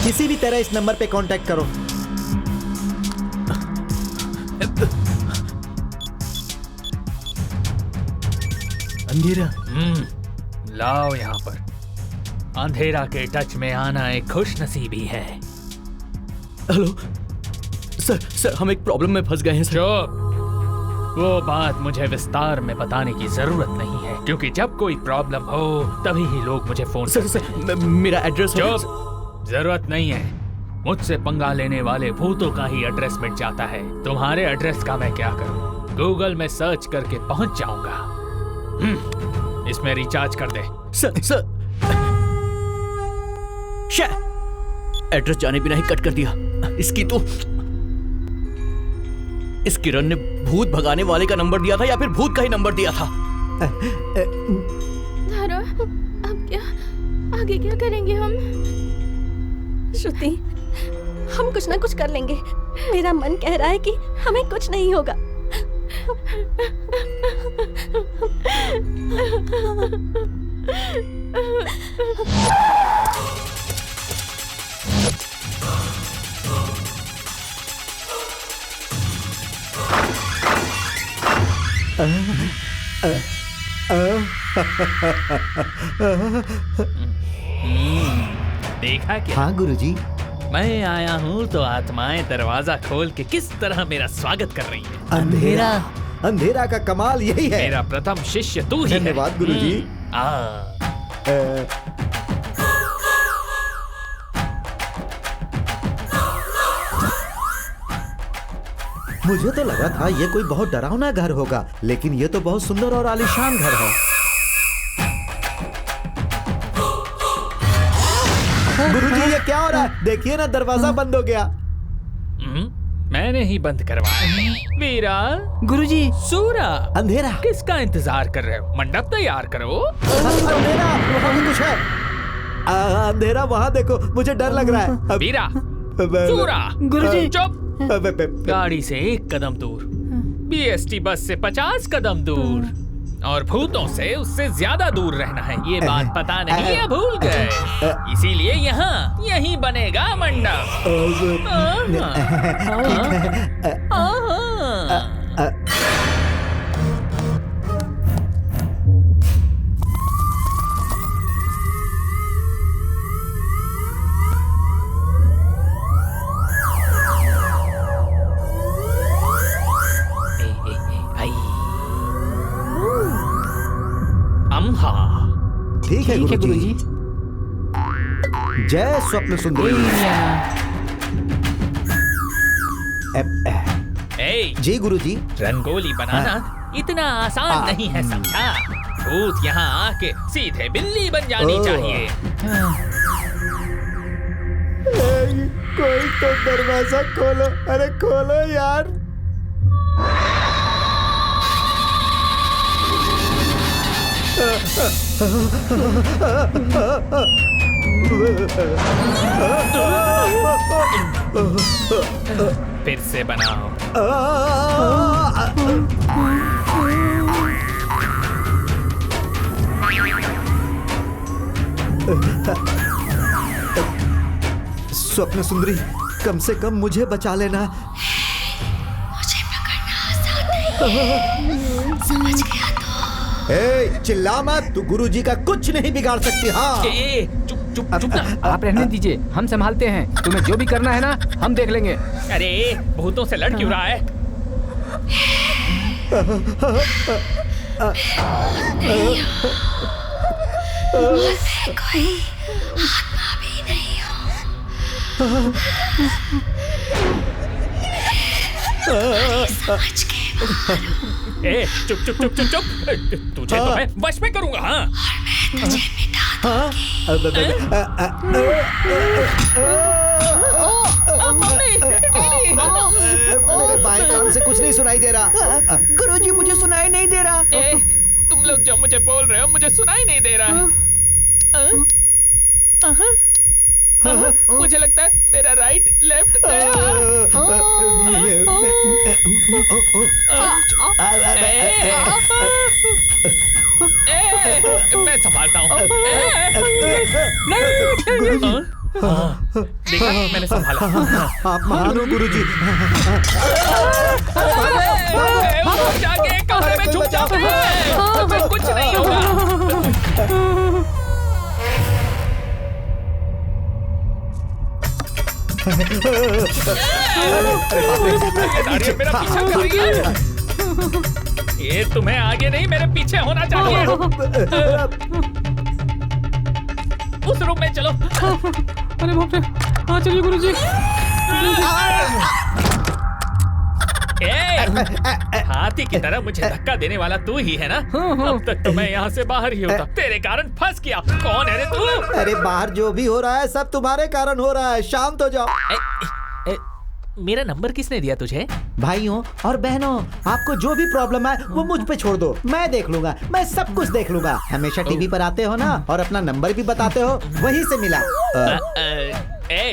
किसी भी तरह इस नंबर पे कांटेक्ट करो। अंधेरा, लाओ यहाँ पर। अंधेरा के टच में आना एक खुश नसीबी है। हेलो सर, हम एक प्रॉब्लम में फंस गए हैं सर। चुप। वो बात मुझे विस्तार में बताने की जरूरत नहीं है, क्योंकि जब कोई प्रॉब्लम हो तभी ही लोग मुझे फोन सर, मेरा एड्रेस। चुप। जरूरत नहीं है। मुझसे पंगा लेने वाले भूतों का ही एड्रेस मिट जाता है। तुम्हारे एड्रेस का मैं क्या करूं? गूगल में सर्च करके पहुंच जाऊंगा। इसमें रिचार्ज कर दे। सर, एड्रेस जाने बिना ही कट कर दिया। इस किरण ने भूत भगाने वाले का नंबर दिया था या फिर भूत का ही नंबर दिया था? तारा, अब क्या आगे क्या करेंगे हम? श्रुति, हम कुछ ना कुछ कर लेंगे। मेरा मन कह रहा है कि हमें कुछ नहीं होगा। देखा क्या? हाँ गुरुजी। मैं आया हूँ तो आत्माएं दरवाजा खोल के किस तरह मेरा स्वागत कर रही है। अंधेरा, अंधेरा का कमाल यही है। मेरा प्रथम शिष्य तू ही है। धन्यवाद गुरुजी। मुझे तो लगा था ये कोई बहुत डरावना घर होगा, लेकिन ये तो बहुत सुंदर और आलीशान घर है। गुरुजी ये क्या हो रहा है? देखिए ना, दरवाजा बंद हो गया। मैंने ही बंद करवाया। वीरा, गुरुजी। सूरा, अंधेरा, किसका इंतजार कर रहे हो? मंडप तैयार करो। अंधेरा, वहाँ भी कुछ है। अंधेरा, वहाँ देखो, मुझे डर लग रहा है। वीरा, सूरा, गुरुजी। चुप। गाड़ी से 1 कदम दूर, बीएसटी बस से 50 कदम दूर, और भूतों से उससे ज्यादा दूर रहना है। ये बात पता नहीं या भूल गए? इसीलिए यहाँ यहीं बनेगा मंडप। ठीक है गुरुजी। जय स्वप्न सुंदरी। जी गुरुजी। रंगोली बनाना इतना आसान नहीं है, समझा? भूत यहाँ आके सीधे बिल्ली बन जानी चाहिए। कोई तो दरवाजा खोलो, अरे खोलो यार। फिर से बनाओ। स्वप्न सुंदरी, कम से कम मुझे बचा लेना। मुझे पकड़ना आसान नहीं, समझ गया तो। ए, चिल्ला मत, तू गुरुजी का कुछ नहीं बिगाड़ सकती। हाँ चुप ना। आप रहने दीजिए, हम संभालते हैं। तुम्हें जो भी करना है ना, हम देख लेंगे। अरे भूतों से लड़ क्यों रहा है? मैं कोई आत्मा भी नहीं हूँ। समझ के ए, चुप। तुझे तो मैं वश में करूंगा। हाँ, और मैं तुझे मिटा दूंगी। मेरे बाएं कान से कुछ नहीं सुनाई दे रहा। गुरुजी, मुझे सुनाई नहीं दे रहा। ए, तुम लोग जो मुझे बोल रहे हो मुझे सुनाई नहीं दे रहा है। मुझे लगता है मेरा राइट लेफ्ट गया। मैं संभालता हूँ। देखा, मैंने संभाला। आप महान हो गुरुजी। जाके कमरे में छुप जाओ, तुम्हें कुछ नहीं होगा। मेरा पीछा कर रही है। ये तुम्हें आगे नहीं मेरे पीछे होना चाहिए। उस रूम में चलो। अरे बाप रे, हाँ चलिए गुरुजी। हाथी की तरह मुझे धक्का देने वाला तू ही है ना? अब तक तो मैं यहाँ से बाहर ही होता, तेरे कारण फंस गया। कौन है रे तू? अरे बाहर जो भी हो रहा है सब तुम्हारे कारण हो रहा है। शांत हो जाओ। मेरा नंबर किसने दिया तुझे? भाइयों और बहनों, आपको जो भी प्रॉब्लम है वो मुझ पे छोड़ दो, मैं देख लूंगा। मैं सब कुछ देख लूंगा। हमेशा टीवी पर आते हो ना, और अपना नंबर भी बताते हो, वहीं से मिला।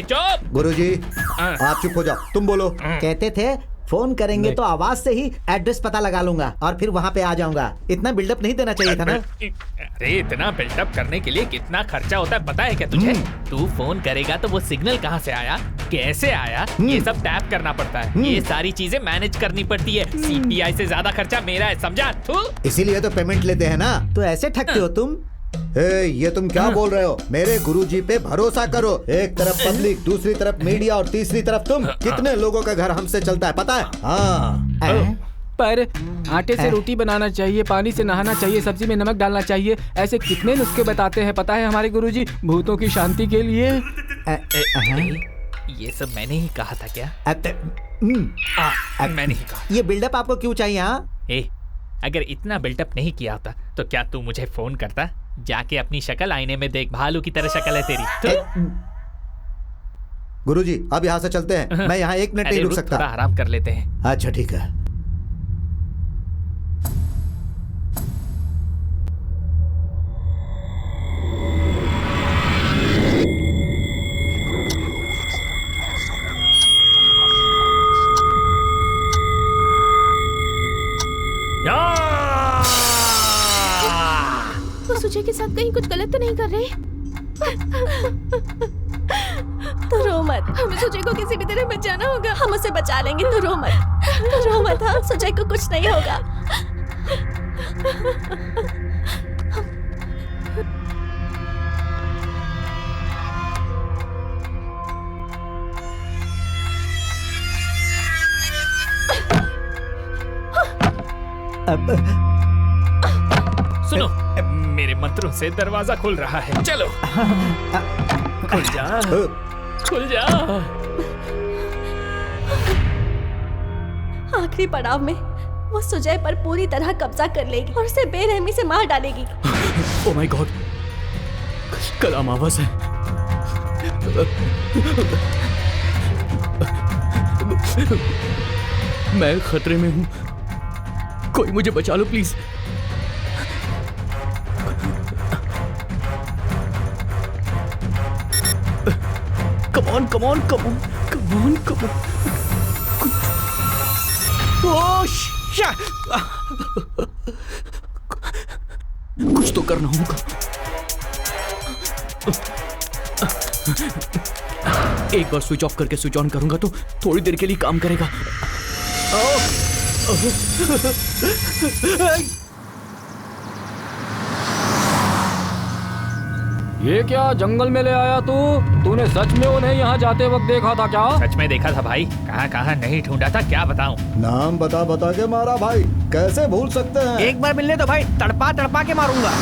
चुप गुरुजी, आप चुप हो जाओ। तुम बोलो। कहते थे फोन करेंगे तो आवाज से ही एड्रेस पता लगा लूंगा और फिर वहाँ पे आ जाऊंगा। इतना बिल्डअप नहीं देना चाहिए था ना? अरे इतना बिल्डअप करने के लिए कितना खर्चा होता है पता है क्या तुझे? तू फोन करेगा तो वो सिग्नल कहाँ से आया, कैसे आया, ये सब टैप करना पड़ता है। ये सारी चीजें मैनेज करनी पड़ती है। सीपीआई से ज्यादा खर्चा मेरा है, समझा तू? इसीलिए तो पेमेंट लेते हैं ना। तो ऐसे ठगते हो तुम? ये तुम क्या बोल रहे हो? मेरे गुरुजी पे भरोसा करो। एक तरफ पब्लिक, दूसरी तरफ मीडिया और तीसरी तरफ तुम। कितने लोगों का घर हमसे चलता है पता है? हाँ। पर आटे से रोटी बनाना चाहिए, पानी से नहाना चाहिए, सब्जी में नमक डालना चाहिए, ऐसे कितने नुस्खे बताते हैं पता है हमारे गुरुजी, भूतों की शांति के लिए। ये सब मैंने ही कहा था क्या? मैंने ही कहा। ये बिल्डअप आपको क्यों चाहिए? हाँ, अगर इतना बिल्डअप नहीं किया होता तो क्या तू मुझे फोन करता? जाके अपनी शक्ल आईने में देख, भालू की तरह शक्ल है तेरी। तो गुरुजी अब यहाँ से चलते हैं। मैं यहाँ 1 मिनट नहीं रुक सकता। थोड़ा आराम कर लेते हैं। अच्छा ठीक है। वो सुजय के साथ कहीं कुछ गलत तो नहीं कर रहे? तो रो मत, हमें सुजय को किसी भी तरह बचाना होगा। हम उसे बचा लेंगे। तो रो मत, हाँ, सुजय को कुछ नहीं होगा। सुनो, मेरे मंत्रों से दरवाजा खुल रहा है। चलो खुल जा, खुल जा। आखिरी पड़ाव में वो सुजय पर पूरी तरह कब्जा कर लेगी और उसे बेरहमी से मार डालेगी। ओह माय गॉड, कल अमावस है। मैं खतरे में हूँ, कोई मुझे बचा लो please. Come on, come on, come on, come on, come on. Oh, shit! कुछ तो करना होगा। एक बार स्विच ऑफ करके स्विच ऑन करूंगा तो थोड़ी देर के लिए काम करेगा। ये क्या जंगल में ले आया तू? तूने सच में उन्हें यहाँ जाते वक्त देखा था क्या? सच में देखा था भाई, कहाँ कहाँ नहीं ढूंढा था, क्या बताऊं। नाम बता बता के मारा भाई, कैसे भूल सकते हैं? एक बार मिलने तो भाई, तड़पा तड़पा के मारूंगा।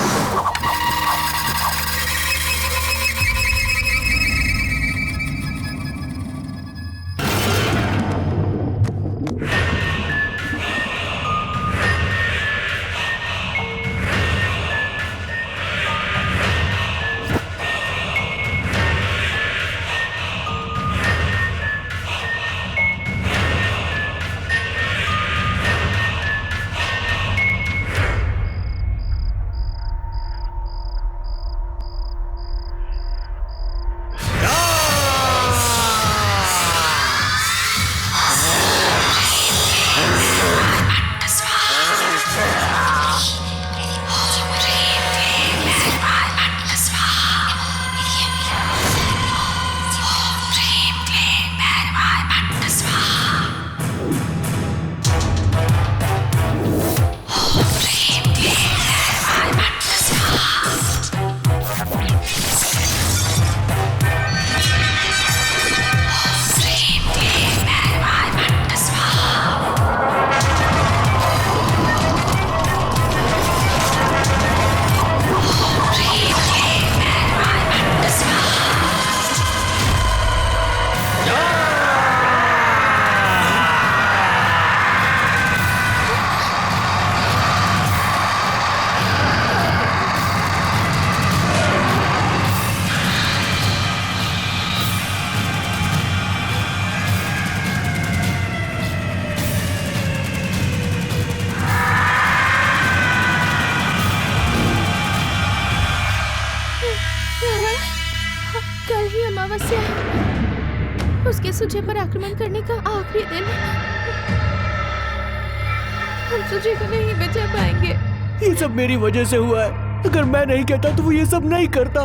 उसके सुजय पर आक्रमण करने का आखिरी दिन। हम सुजय को नहीं बचा पाएंगे। ये सब मेरी वजह से हुआ है। अगर मैं नहीं कहता तो वो ये सब नहीं करता।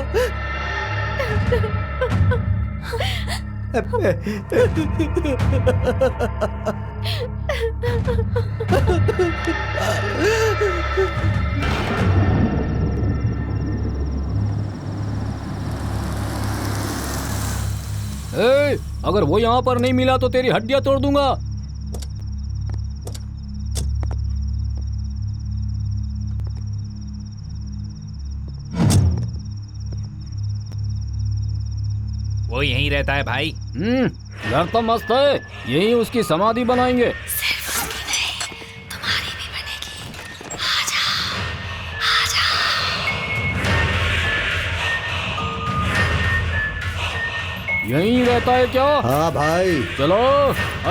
अगर वो यहाँ पर नहीं मिला तो तेरी हड्डियां तोड़ दूंगा। वो यहीं रहता है भाई। घर तो मस्त है, यहीं उसकी समाधि बनाएंगे। सिर्फ उसकी नहीं, तुम्हारी भी बनेगी। आजा, आजा। यहीं रहता है क्या? हाँ भाई। चलो,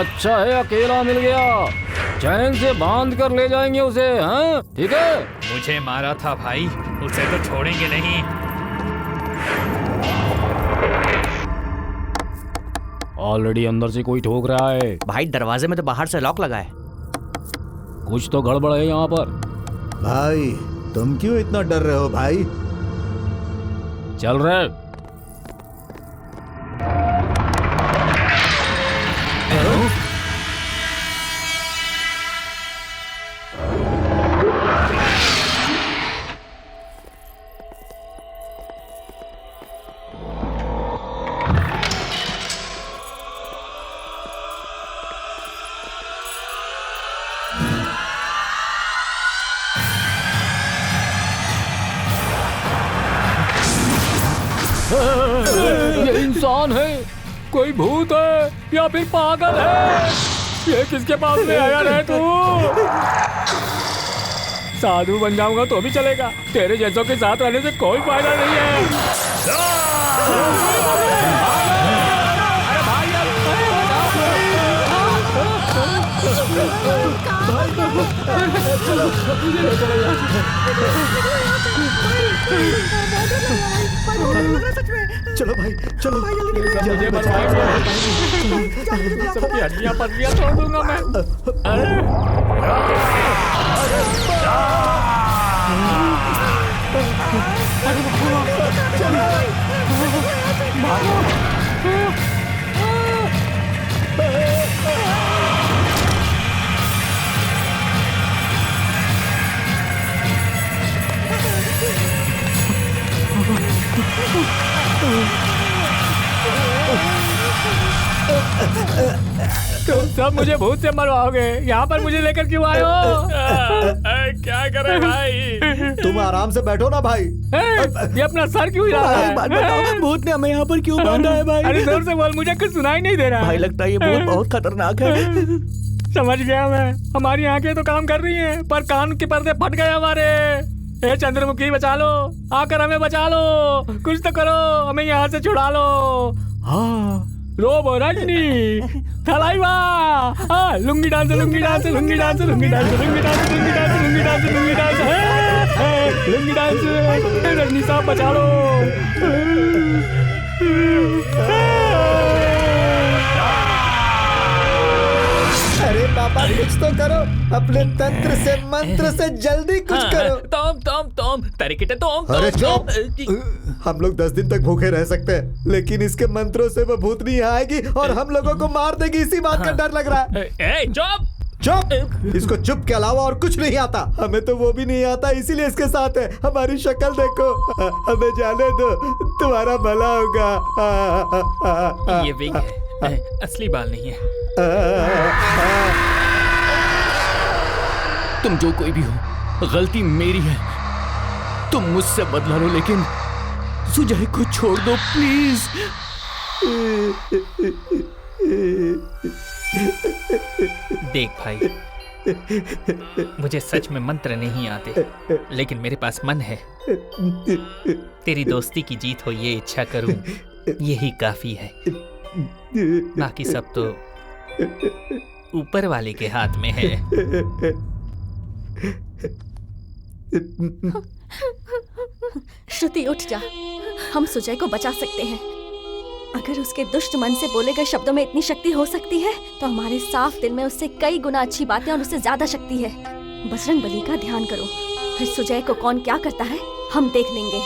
अच्छा है अकेला मिल गया, चैन से बांध कर ले जाएंगे उसे। हाँ ठीक है। मुझे मारा था भाई, उसे तो छोड़ेंगे नहीं। ऑलरेडी अंदर से कोई ठोक रहा है। भाई दरवाजे में तो बाहर से लॉक लगा है। कुछ तो गड़बड़ है यहाँ पर। भाई तुम क्यों इतना डर रहे हो भाई? चल रहे। ये इंसान है, कोई भूत है या फिर पागल है? ये किसके पास में आया है तू? साधु बन जाऊंगा तो भी चलेगा, तेरे जैसों के साथ रहने से कोई फायदा नहीं है। चलो भाई, चलो मुझे सबकी हड्डियां पसलियां तोड़ दूंगा मैं। तुम सब मुझे भूत से मरवाओगे, यहाँ पर मुझे लेकर क्यों आए हो? क्या करे भाई? तुम आराम से बैठो ना भाई। ये अपना सर क्यों हिला रहा है? बात बताओ, भूत ने हमें यहाँ पर क्यों बांधा है भाई? अरे जोर से बोल, मुझे कुछ सुनाई नहीं दे रहा। भाई लगता है ये भूत बहुत खतरनाक है। समझ गया मैं, हमारी आंखें तो काम कर रही हैं, पर कान के पर्दे फट गए हमारे। ए चंद्रमुखी बचा लो, आकर हमें बचा लो, कुछ तो करो, हमें यहाँ से छुड़ा लो। हाँ robo Rajini Thalaiva, lungi dance lungi dance lungi dance lungi dance lungi dance lungi dance lungi dance lungi dance lungi dance. Rajini साहब बचा लो। अरे पापा कुछ तो करो, अपने तंत्र से मंत्र से जल्दी कुछ करो। तोम तरीके तोम। अरे चुप, हम लोग 10 दिन तक भूखे रह सकते हैं, लेकिन इसके मंत्रों से वो भूतनी आएगी और हम लोगों को मार देगी, इसी बात का डर लग रहा है। चुप चुप, इसको चुप के अलावा और कुछ नहीं आता। हमें तो वो भी नहीं आता, इसीलिए इसके साथ है। हमारी शक्ल देखो, हमें जाने दो, तुम्हारा भला होगा। ये विग है, असली बाल नहीं है। तुम जो कोई भी हो, गलती मेरी है। तुम मुझसे बदला लो, लेकिन सुजय को छोड़ दो प्लीज। देख भाई, मुझे सच में मंत्र नहीं आते, लेकिन मेरे पास मन है। तेरी दोस्ती की जीत हो ये इच्छा करूं, यही काफी है। बाकी सब तो ऊपर वाले के हाथ में है। श्रुति उठ जा, हम सुजय को बचा सकते हैं। अगर उसके दुष्ट मन से बोले गए शब्दों में इतनी शक्ति हो सकती है, तो हमारे साफ दिल में उससे कई गुना अच्छी बातें और उससे ज्यादा शक्ति है। बजरंग बली का ध्यान करो, फिर सुजय को कौन क्या करता है हम देख लेंगे।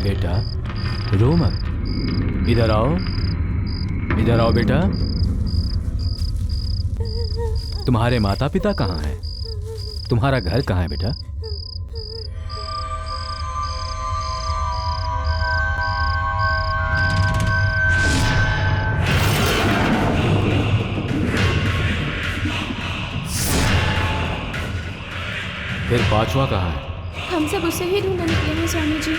बेटा रो मत, इधर आओ, इधर आओ बेटा। तुम्हारे माता पिता कहाँ हैं? तुम्हारा घर कहाँ है बेटा? फिर पांचवा कहाँ है? हम सब उसे ही ढूंढने निकले हैं स्वामी जी।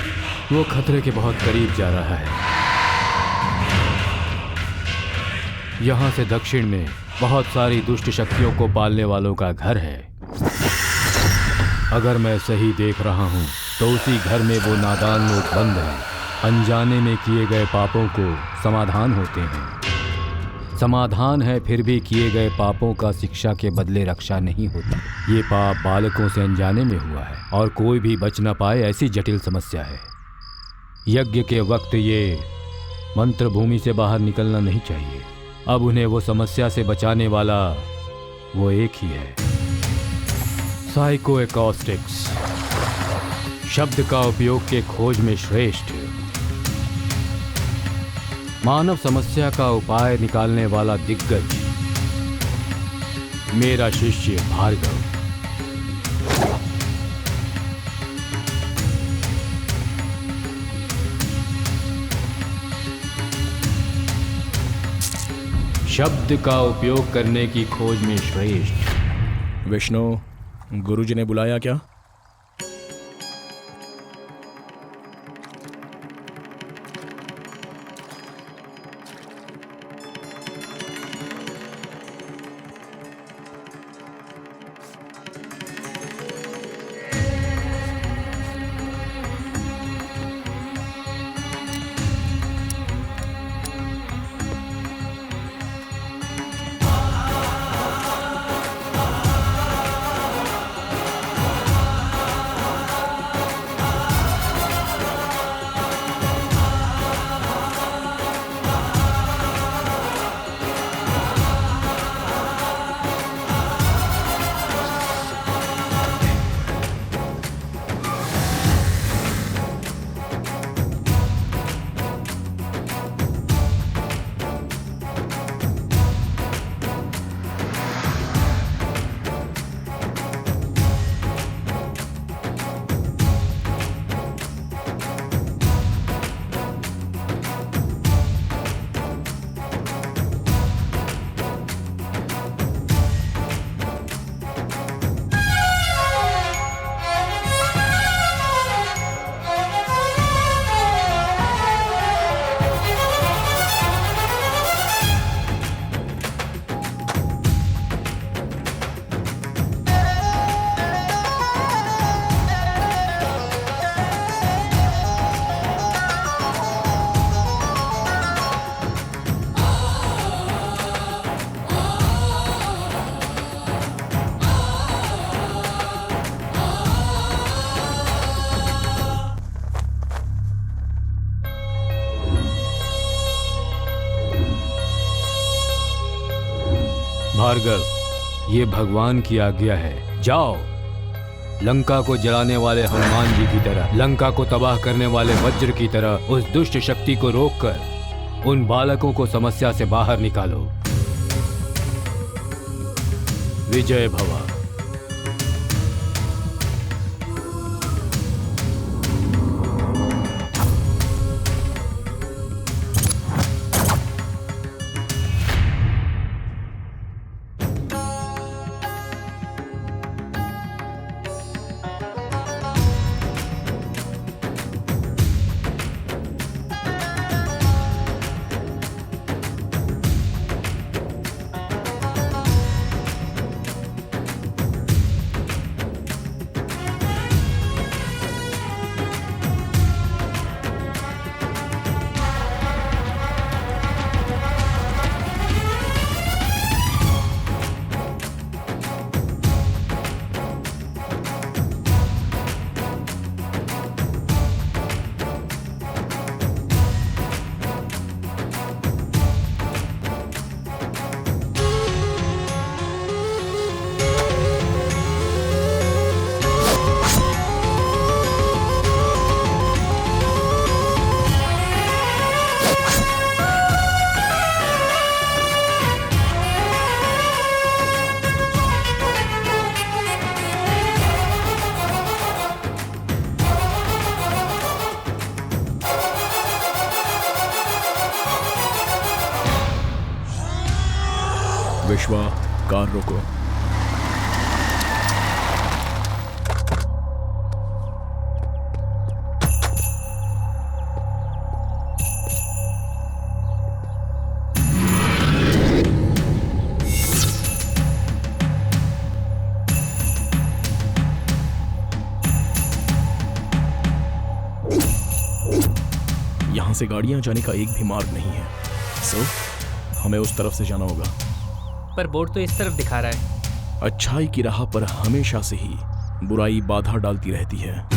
वो खतरे के बहुत करीब जा रहा है। यहाँ से दक्षिण में बहुत सारी दुष्ट शक्तियों को पालने वालों का घर है। अगर मैं सही देख रहा हूँ तो उसी घर में वो नादान लोग बंद हैं। अनजाने में किए गए पापों को समाधान होते हैं। समाधान है, फिर भी किए गए पापों का शिक्षा के बदले रक्षा नहीं होता। ये पाप बालकों से अनजाने में हुआ है और कोई भी बच न पाए, ऐसी जटिल समस्या है। यज्ञ के वक्त ये मंत्र भूमि से बाहर निकलना नहीं चाहिए। अब उन्हें वो समस्या से बचाने वाला वो एक ही है, साइको एकॉस्टिक्स। शब्द का उपयोग के खोज में श्रेष्ठ, मानव समस्या का उपाय निकालने वाला दिग्गज, मेरा शिष्य भार्गव। शब्द का उपयोग करने की खोज में श्रेष्ठ। विष्णु, गुरुजी ने बुलाया क्या? भार्गव, ये भगवान की आज्ञा है। जाओ, लंका को जलाने वाले हनुमान जी की तरह, लंका को तबाह करने वाले वज्र की तरह उस दुष्ट शक्ति को रोककर उन बालकों को समस्या से बाहर निकालो। विजय भव। विश्वा, कार रोको। यहाँ से गाड़ियां जाने का एक भी मार्ग नहीं है, सो हमें उस तरफ से जाना होगा। पर बोर्ड तो इस तरफ दिखा रहा है। अच्छाई की राह पर हमेशा से ही बुराई बाधा डालती रहती है।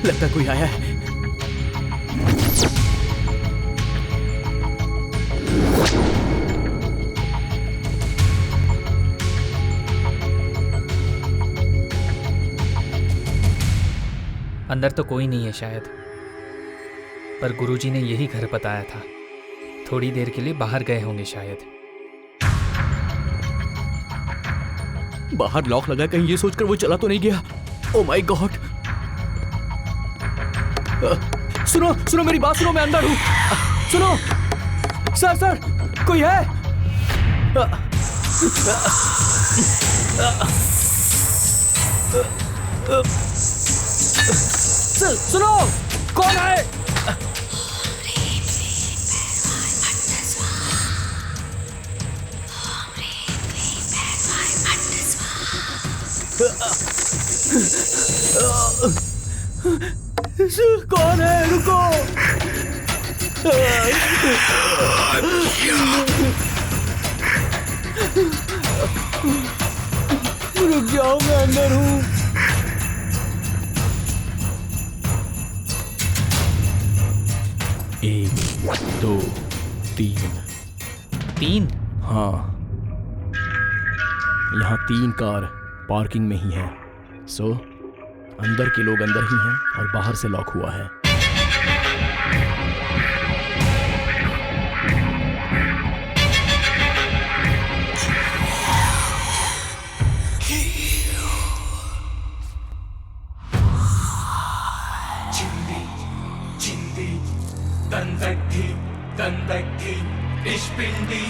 लगता कोई आया है। अंदर तो कोई नहीं है शायद, पर गुरुजी ने यही घर बताया था। थोड़ी देर के लिए बाहर गए होंगे शायद। बाहर लॉक लगा, कहीं ये सोचकर वो चला तो नहीं गया। Oh my God. सुनो सुनो, मेरी बात सुनो, मैं अंदर हूं। सुनो सर, सर कोई है? सुनो, कौन है? कौन है? रुको। रुक जाओ, मैं अंदर हूं। एक, दो, तीन। तीन? हाँ, यहाँ 3 कार पार्किंग में ही है। सो अंदर के लोग अंदर ही हैं और बाहर से लॉक हुआ है। निष्पिंडी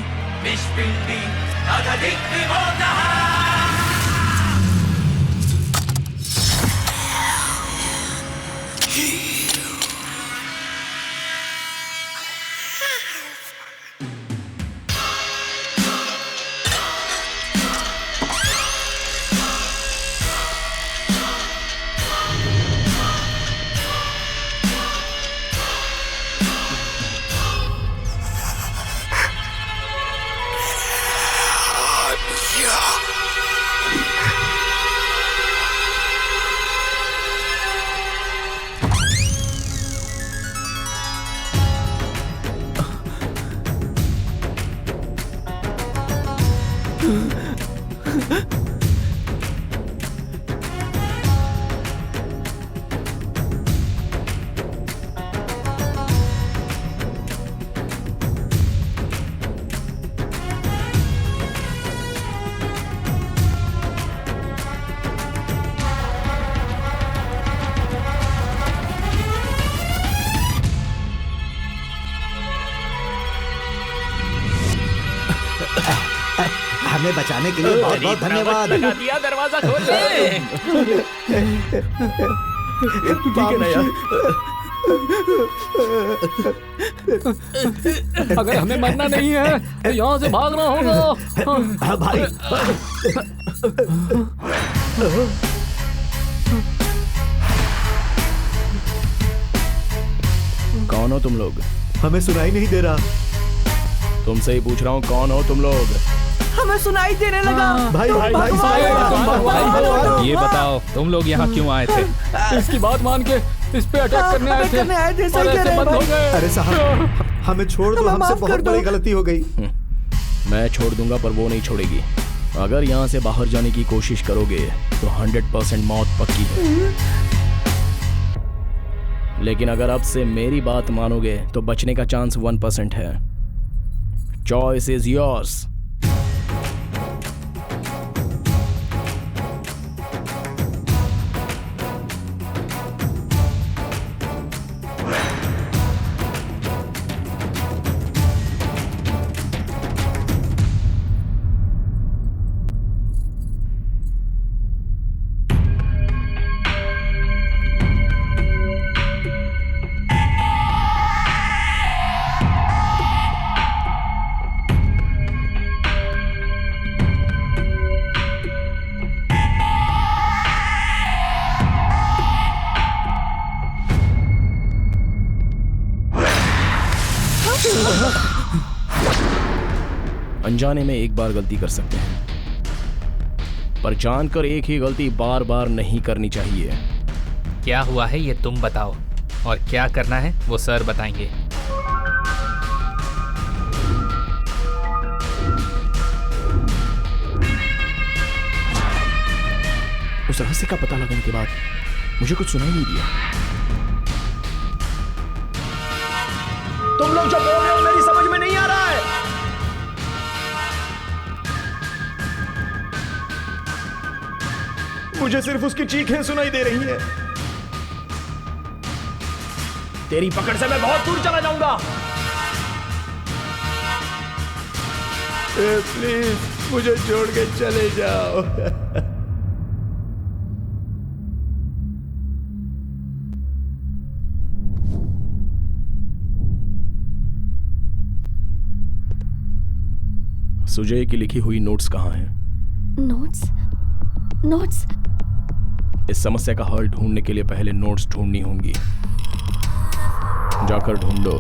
निष्पिंडी अगधिक विमोदः। हमें बचाने के लिए बहुत बहुत धन्यवाद। लगा दिया, दरवाजा खोल ले। ठीक है ना यार? अगर हमें मरना नहीं है तो यहाँ से भागना होगा। हाँ भाई। कौन हो तुम लोग? हमें सुनाई नहीं दे रहा। तुमसे ही पूछ रहा हूँ, कौन हो तुम लोग? हमें सुनाई देने लगा। भाई भाई भाई तुम भगवान हो। ये बताओ तुम लोग यहाँ क्यों आए थे? इसकी बात मान के इस पे अटैक करने आए थे और ऐसे बंद हो गए। अरे साहब हमें छोड़ दो, हमसे बहुत बड़ी गलती हो गई। मैं छोड़ दूंगा पर वो नहीं छोड़ेगी। अगर यहाँ से बाहर जाने की कोशिश करोगे तो 100% मौत पक्की है। लेकिन अगर अब से मेरी बात मानोगे तो बचने का चांस 1% है। Choice is yours. अनजाने में एक बार गलती कर सकते हैं, पर जानकर एक ही गलती बार बार नहीं करनी चाहिए। क्या हुआ है ये तुम बताओ, और क्या करना है वो सर बताएंगे। उस रहस्य का पता लगाने के बाद मुझे कुछ सुनाई नहीं दिया। तुम लोग जो बोल रहे हो मेरी समझ में नहीं आ रहा है। मुझे सिर्फ उसकी चीखें सुनाई दे रही हैं। तेरी पकड़ से मैं बहुत दूर चला जाऊंगा। प्लीज मुझे छोड़ के चले जाओ। सुजय की लिखी हुई नोट्स कहाँ हैं? नोट्स? नोट्स? इस समस्या का हल ढूंढने के लिए पहले नोट्स ढूंढनी होंगी। जाकर ढूंढो।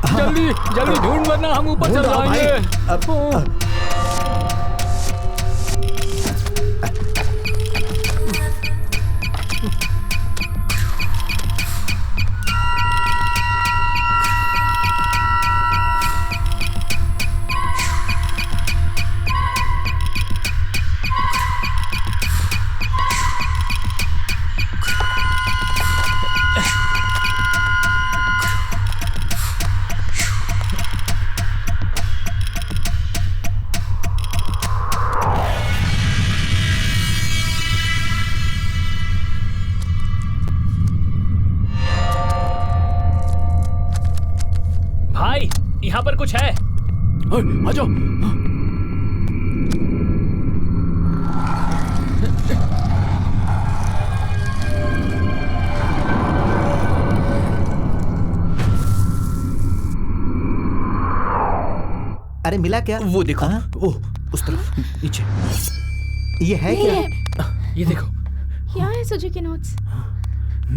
जल्दी जल्दी ढूंढ, वरना हम ऊपर चल जाएंगे। यहाँ पर कुछ है। आ जाओ। अरे मिला क्या? वो देखो। वो उस तरफ नीचे। ये है क्या? ये देखो। क्या है सुजय के नोट्स?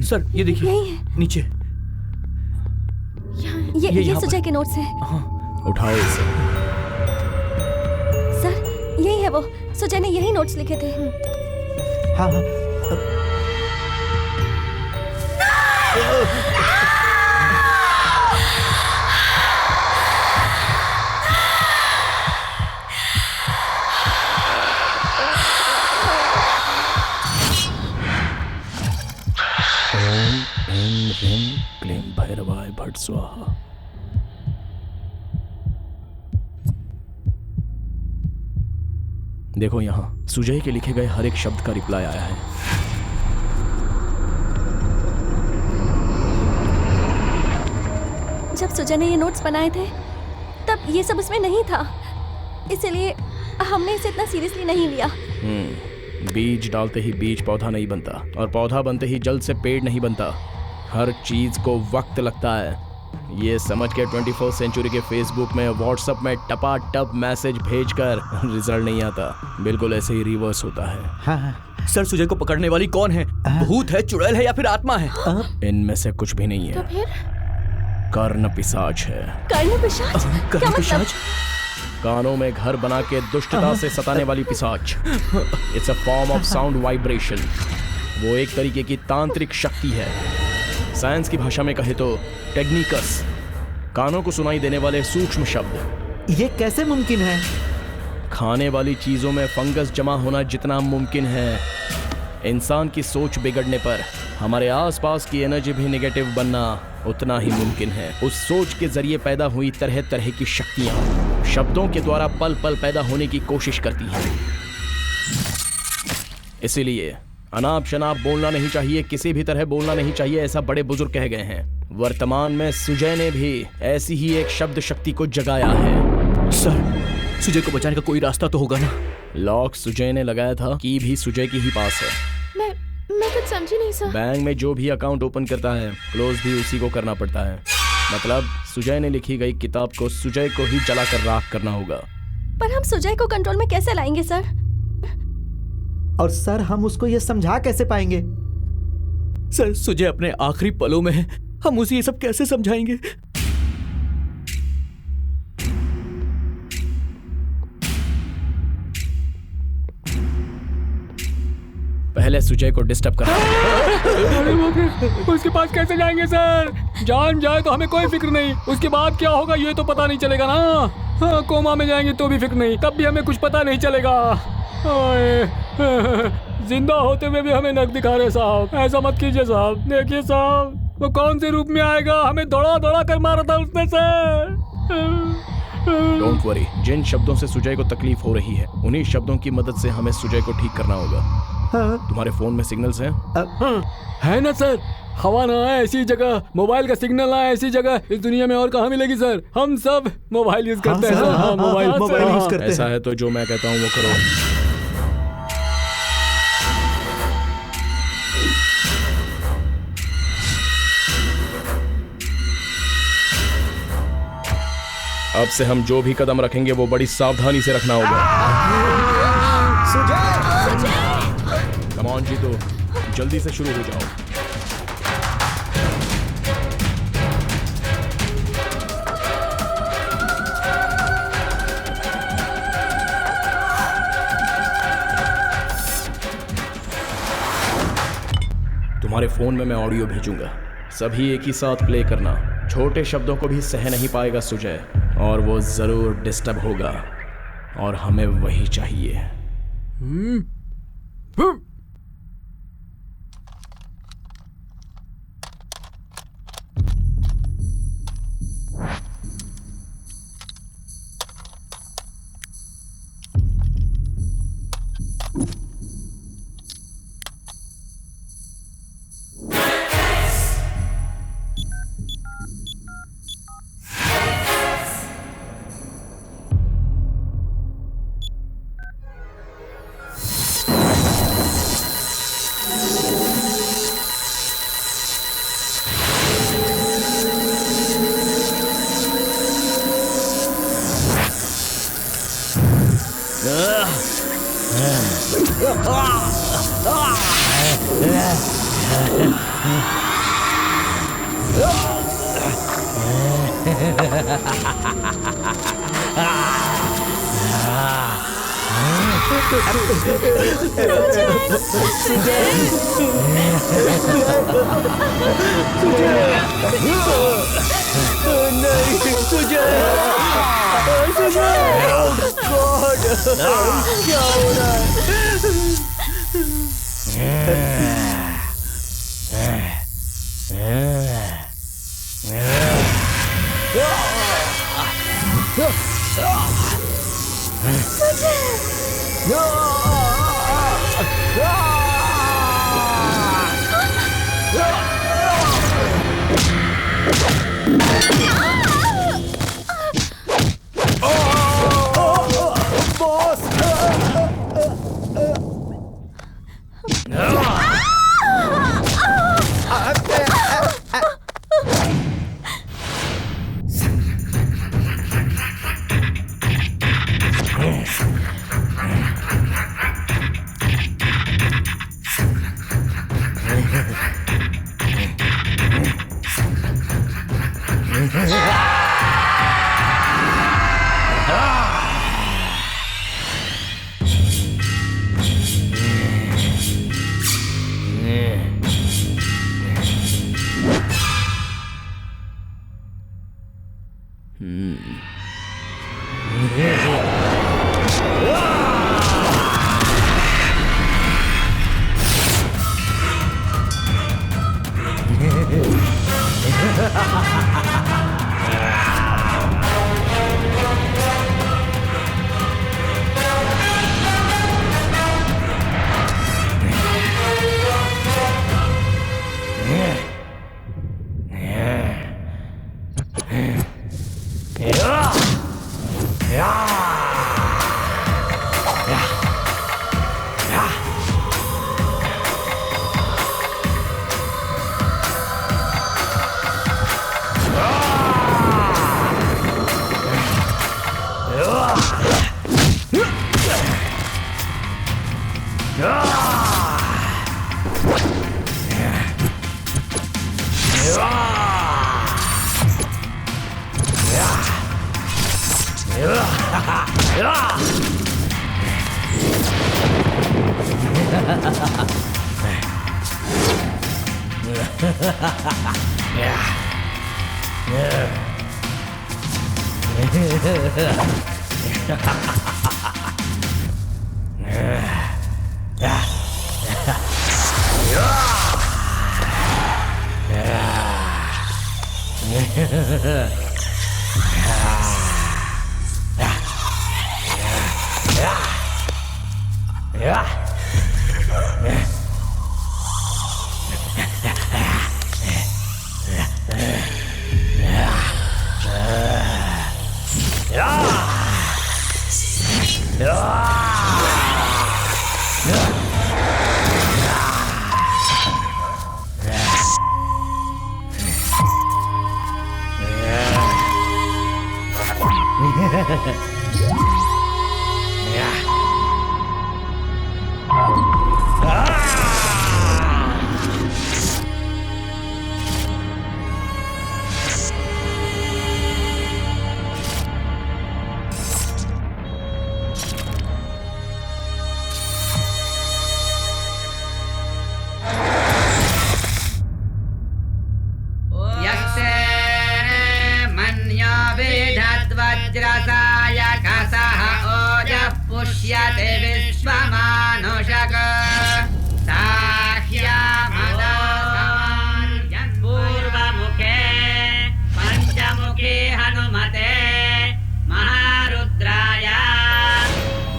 सर ये देखिए नीचे। ये सुजय के नोट्स हैं। उठाओ इसे। सर यही है वो, सुजय ने यही नोट्स लिखे थे। हाँ हाँ। ओम ऐं ह्रीं क्लीं भैरवाय भट्ट स्वाहा। देखो यहाँ सुजय के लिखे गए हर एक शब्द का रिप्लाई आया है। जब सुजय ने ये नोट्स बनाए थे तब ये सब उसमें नहीं था, इसीलिए हमने इसे इतना सीरियसली नहीं लिया। बीज डालते ही बीज पौधा नहीं बनता, और पौधा बनते ही जल्द से पेड़ नहीं बनता। हर चीज को वक्त लगता है। ये समझ के 21st सेंचुरी के फेसबुक में, व्हाट्सएप में टपाटप मैसेज भेजकर रिजल्ट नहीं आता। बिल्कुल ऐसे ही रिवर्स होता है। हाँ। सर सुजय को पकड़ने वाली कौन है? भूत है, चुड़ैल है या फिर आत्मा है? इनमें से कुछ भी नहीं है। तो फिर? कर्ण पिशाच है। कर्ण पिशाच? क्या मतलब? कानों में घर बना के दुष्टता से सताने वाली पिशाच। It's a form of sound vibration. वो एक तरीके की तांत्रिक शक्ति है। साइंस की भाषा में कहे तो टेक्निकस, कानों को सुनाई देने वाले सूक्ष्म शब्द। ये कैसे मुमकिन है? खाने वाली चीजों में फंगस जमा होना जितना मुमकिन है, इंसान की सोच बिगड़ने पर हमारे आसपास की एनर्जी भी नेगेटिव बनना उतना ही मुमकिन है। उस सोच के जरिए पैदा हुई तरह तरह की शक्तियां शब्दों के द्वारा पल पल पैदा होने की कोशिश करती हैं। इसीलिए अनाप शनाप बोलना नहीं चाहिए, किसी भी तरह बोलना नहीं चाहिए, ऐसा बड़े बुजुर्ग कह गए हैं। वर्तमान में सुजय ने भी ऐसी ही एक शब्द शक्ति को जगाया है। सर सुजय को बचाने का कोई रास्ता तो होगा ना? लॉक सुजय ने लगाया था, की भी सुजय की ही पास है। मैं कुछ समझी नहीं सर। बैंक में जो भी अकाउंट ओपन करता है, क्लोज भी उसी को करना पड़ता है। मतलब सुजय ने लिखी गई किताब को सुजय को ही जलाकर राख करना होगा। पर हम सुजय को कंट्रोल में कैसे लाएंगे सर? और सर हम उसको ये समझा कैसे पाएंगे? सर सुजय अपने आखिरी पलों में है, हम उसे ये सब कैसे समझाएंगे? पहले सुजय को डिस्टर्ब करना। उसके पास कैसे जाएंगे सर? जान जाए तो हमें कोई फिक्र नहीं, उसके बाद क्या होगा ये तो पता नहीं चलेगा ना। हाँ, कोमा में जाएंगे तो भी फिक्र नहीं, तब भी हमें कुछ पता नहीं चलेगा। जिंदा होते हुए भी हमें नक दिखा रहे साहब, ऐसा मत कीजिए साहब। देखिए साहब, वो कौन से रूप में आएगा, हमें दौड़ा दौड़ा कर मारा था उसने सर। डोंट वरी, जिन शब्दों से सुजय को तकलीफ हो रही है, उन्हीं शब्दों की मदद से हमें सुजय को ठीक करना होगा। हाँ। तुम्हारे फोन में सिग्नल्स हैं? है ना सर, हवा ना आए ऐसी जगह, मोबाइल का सिग्नल आए ऐसी जगह इस दुनिया में और कहाँ मिलेगी सर? हम सब मोबाइल यूज करते हैं। हाँ, मोबाइल यूज करते हैं। ऐसा है तो जो मैं कहता हूँ वो करो। अब से हम जो भी कदम रखेंगे वो बड़ी सावधानी से रखना होगा। कम ऑन जीतो, जल्दी से शुरू हो जाओ। तुम्हारे फोन में मैं ऑडियो भेजूंगा, सभी एक ही साथ प्ले करना। छोटे शब्दों को भी सह नहीं पाएगा सुजय, और वो जरूर डिस्टर्ब होगा, और हमें वही चाहिए।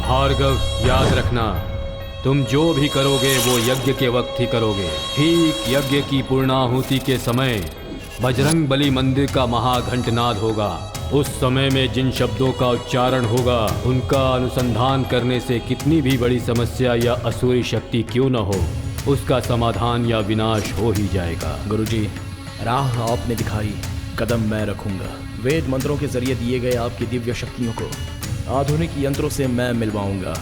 भार्गव, याद रखना, तुम जो भी करोगे वो यज्ञ के वक्त ही करोगे। ठीक यज्ञ की पूर्णाहुति के समय बजरंग बली मंदिर का महाघंटनाद होगा। उस समय में जिन शब्दों का उच्चारण होगा उनका अनुसंधान करने से कितनी भी बड़ी समस्या या असुरी शक्ति क्यों न हो, उसका समाधान या विनाश हो ही जाएगा। गुरुजी, राह आपने दिखाई, कदम मैं रखूंगा। वेद मंत्रों के जरिए दिए गए आपकी दिव्य शक्तियों को आधुनिक यंत्रों से मैं मिलवाऊंगा।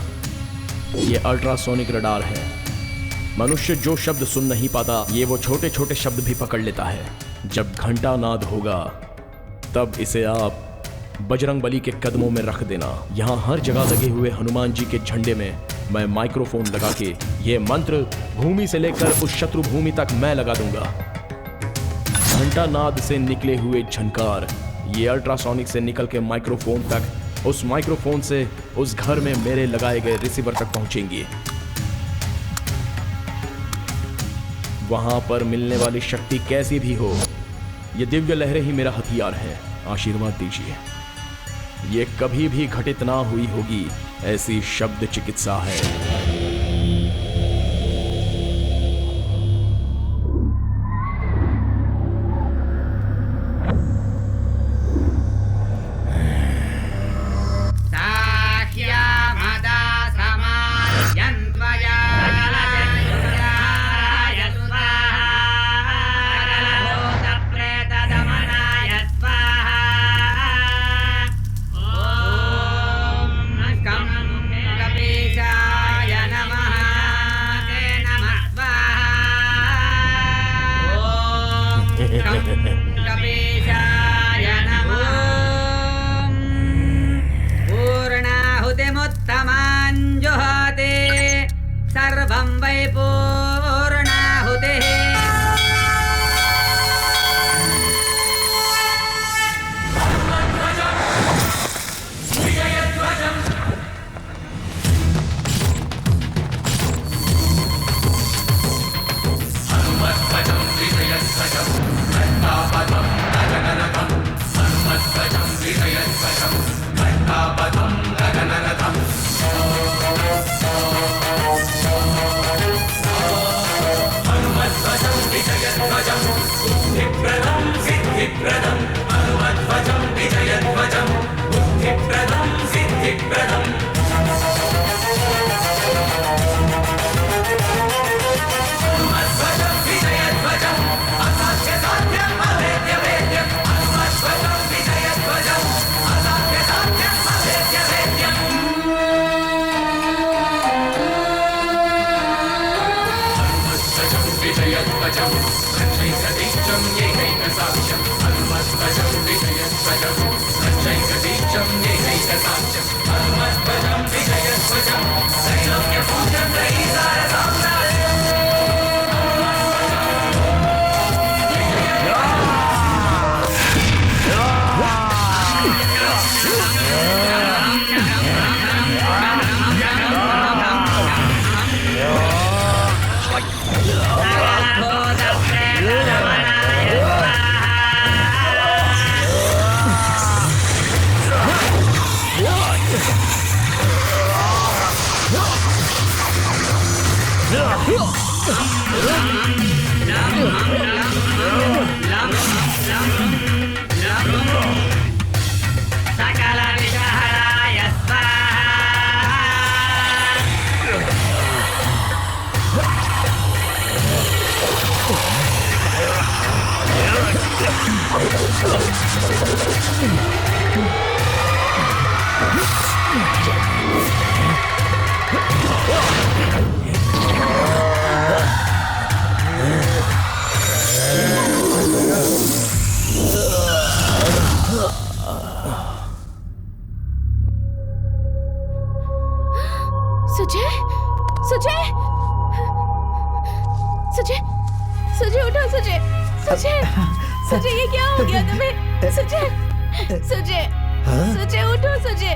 ये अल्ट्रासोनिक रडार है। मनुष्य जो शब्द सुन नहीं पाता, ये वो छोटे छोटे शब्द भी पकड़ लेता है। जब घंटा नाद होगा तब इसे आप बजरंग बली के कदमों में रख देना। यहाँ हर जगह लगे हुए हनुमान जी के झंडे में मैं माइक्रोफोन लगा के ये मंत्र भूमि से लेकर उस शत्रु भूमि तक मैं लगा दूंगा। घंटा नाद से निकले हुए झनकार ये अल्ट्रासोनिक से निकल के माइक्रोफोन तक, उस माइक्रोफोन से उस घर में मेरे लगाए गए रिसीवर तक पहुंचेंगे। वहां पर मिलने वाली शक्ति कैसी भी हो, ये दिव्य लहरें ही मेरा हथियार है। आशीर्वाद दीजिए। ये कभी भी घटित ना हुई होगी, ऐसी शब्द चिकित्सा है। पूर्णाहुतिमुत्तमाञ्जुहोति सर्वं वै पूर्णाहुतिः। सुजय, सुजय, सुजय, सुजय उठो सुजय, सुजय, सुजय ये क्या हो गया तुम्हें? सुजय, सुजय, सुजय उठो सुजय,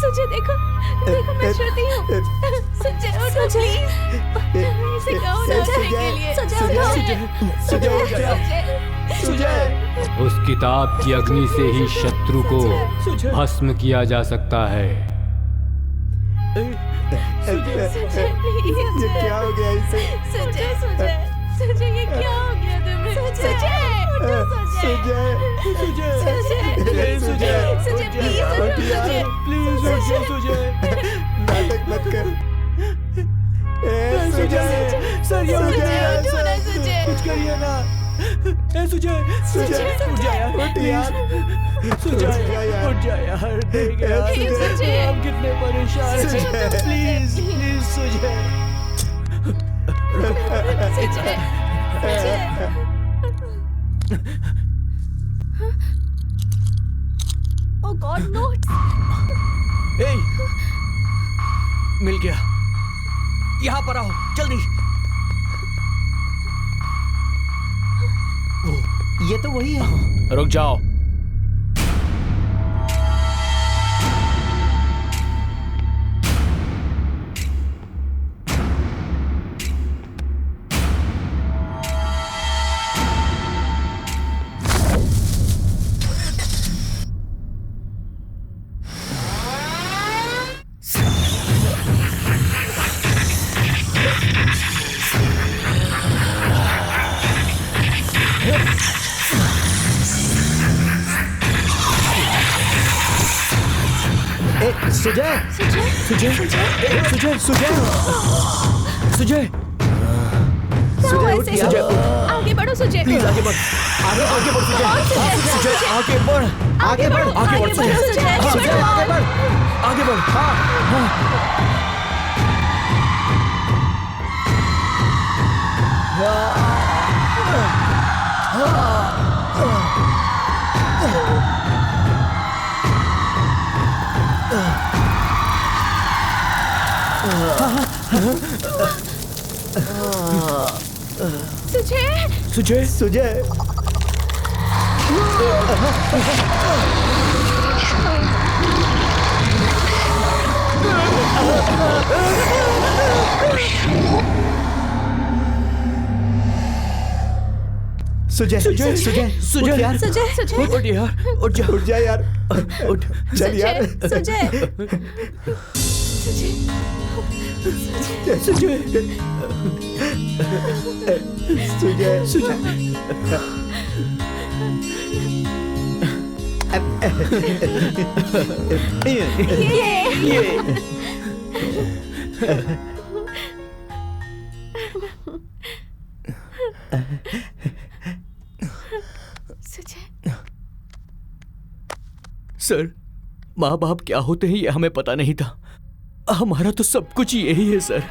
सुजय देखो, देखो मैं श्रुति हूँ। सुजय उठो प्लीज, इसे कहो ना उठने के लिए। सुजय उठो, सुजय। उस किताब की अग्नि से ही शत्रु को भस्म किया जा सकता है। सुजय प्लीज, ये क्या हो गया इसे? सुजय, सुजय, सुजय ये क्या हो गया तुम्हें? सुजय उठो सुजय, सुजय, सुजय, सुजय, सुजय प्लीज उठो सुजय, प्लीज सुजय, नाटक मत कर। सुजय, सर ये उठ जाए, उठो ना सुजय, कुछ करिए ना। सुजय, सुजय उठ जा यार, उठ यार, सुजय उठ जा यार, ठीक है सुजय, हम कितने परेशान हैं, please please Sujay. Sujay, Oh God, notes! ए, मिल गया, यहाँ पर आओ जल्दी। ये तो वही है। रुक जाओ। सुजय सुजय सुजय सुजय सुजय सुजय सुजय आगे बढ़ो सुजय प्लीज आगे बढ़ आगे बढ़ सुजय आगे बढ़ आगे बढ़ आगे बढ़ सुजय आगे बढ़ आगे बढ़ हाँ सुजय सुजय सुजय सुजय सुजय सुजय सुजय यार सुजय सुजय उठ यार उठ जा यार उठ चल यार सुजय सुजय सुजय सुजय सर, माँ बाप क्या होते हैं ये हमें पता नहीं था। हमारा तो सब कुछ यही है सर।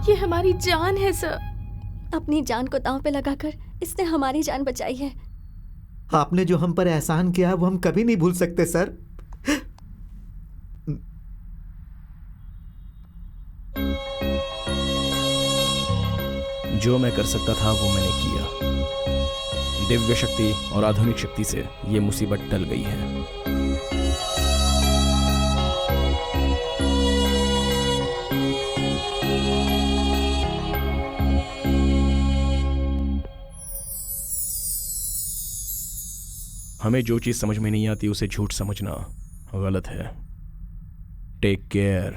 ये हमारी जान है सर। अपनी जान को दांव पे लगाकर इसने हमारी जान बचाई है। आपने जो हम पर एहसान किया वो हम कभी नहीं भूल सकते सर। जो मैं कर सकता था वो मैंने किया। दिव्य शक्ति और आधुनिक शक्ति से ये मुसीबत टल गई है। हमें जो चीज समझ में नहीं आती उसे झूठ समझना गलत है। Take care.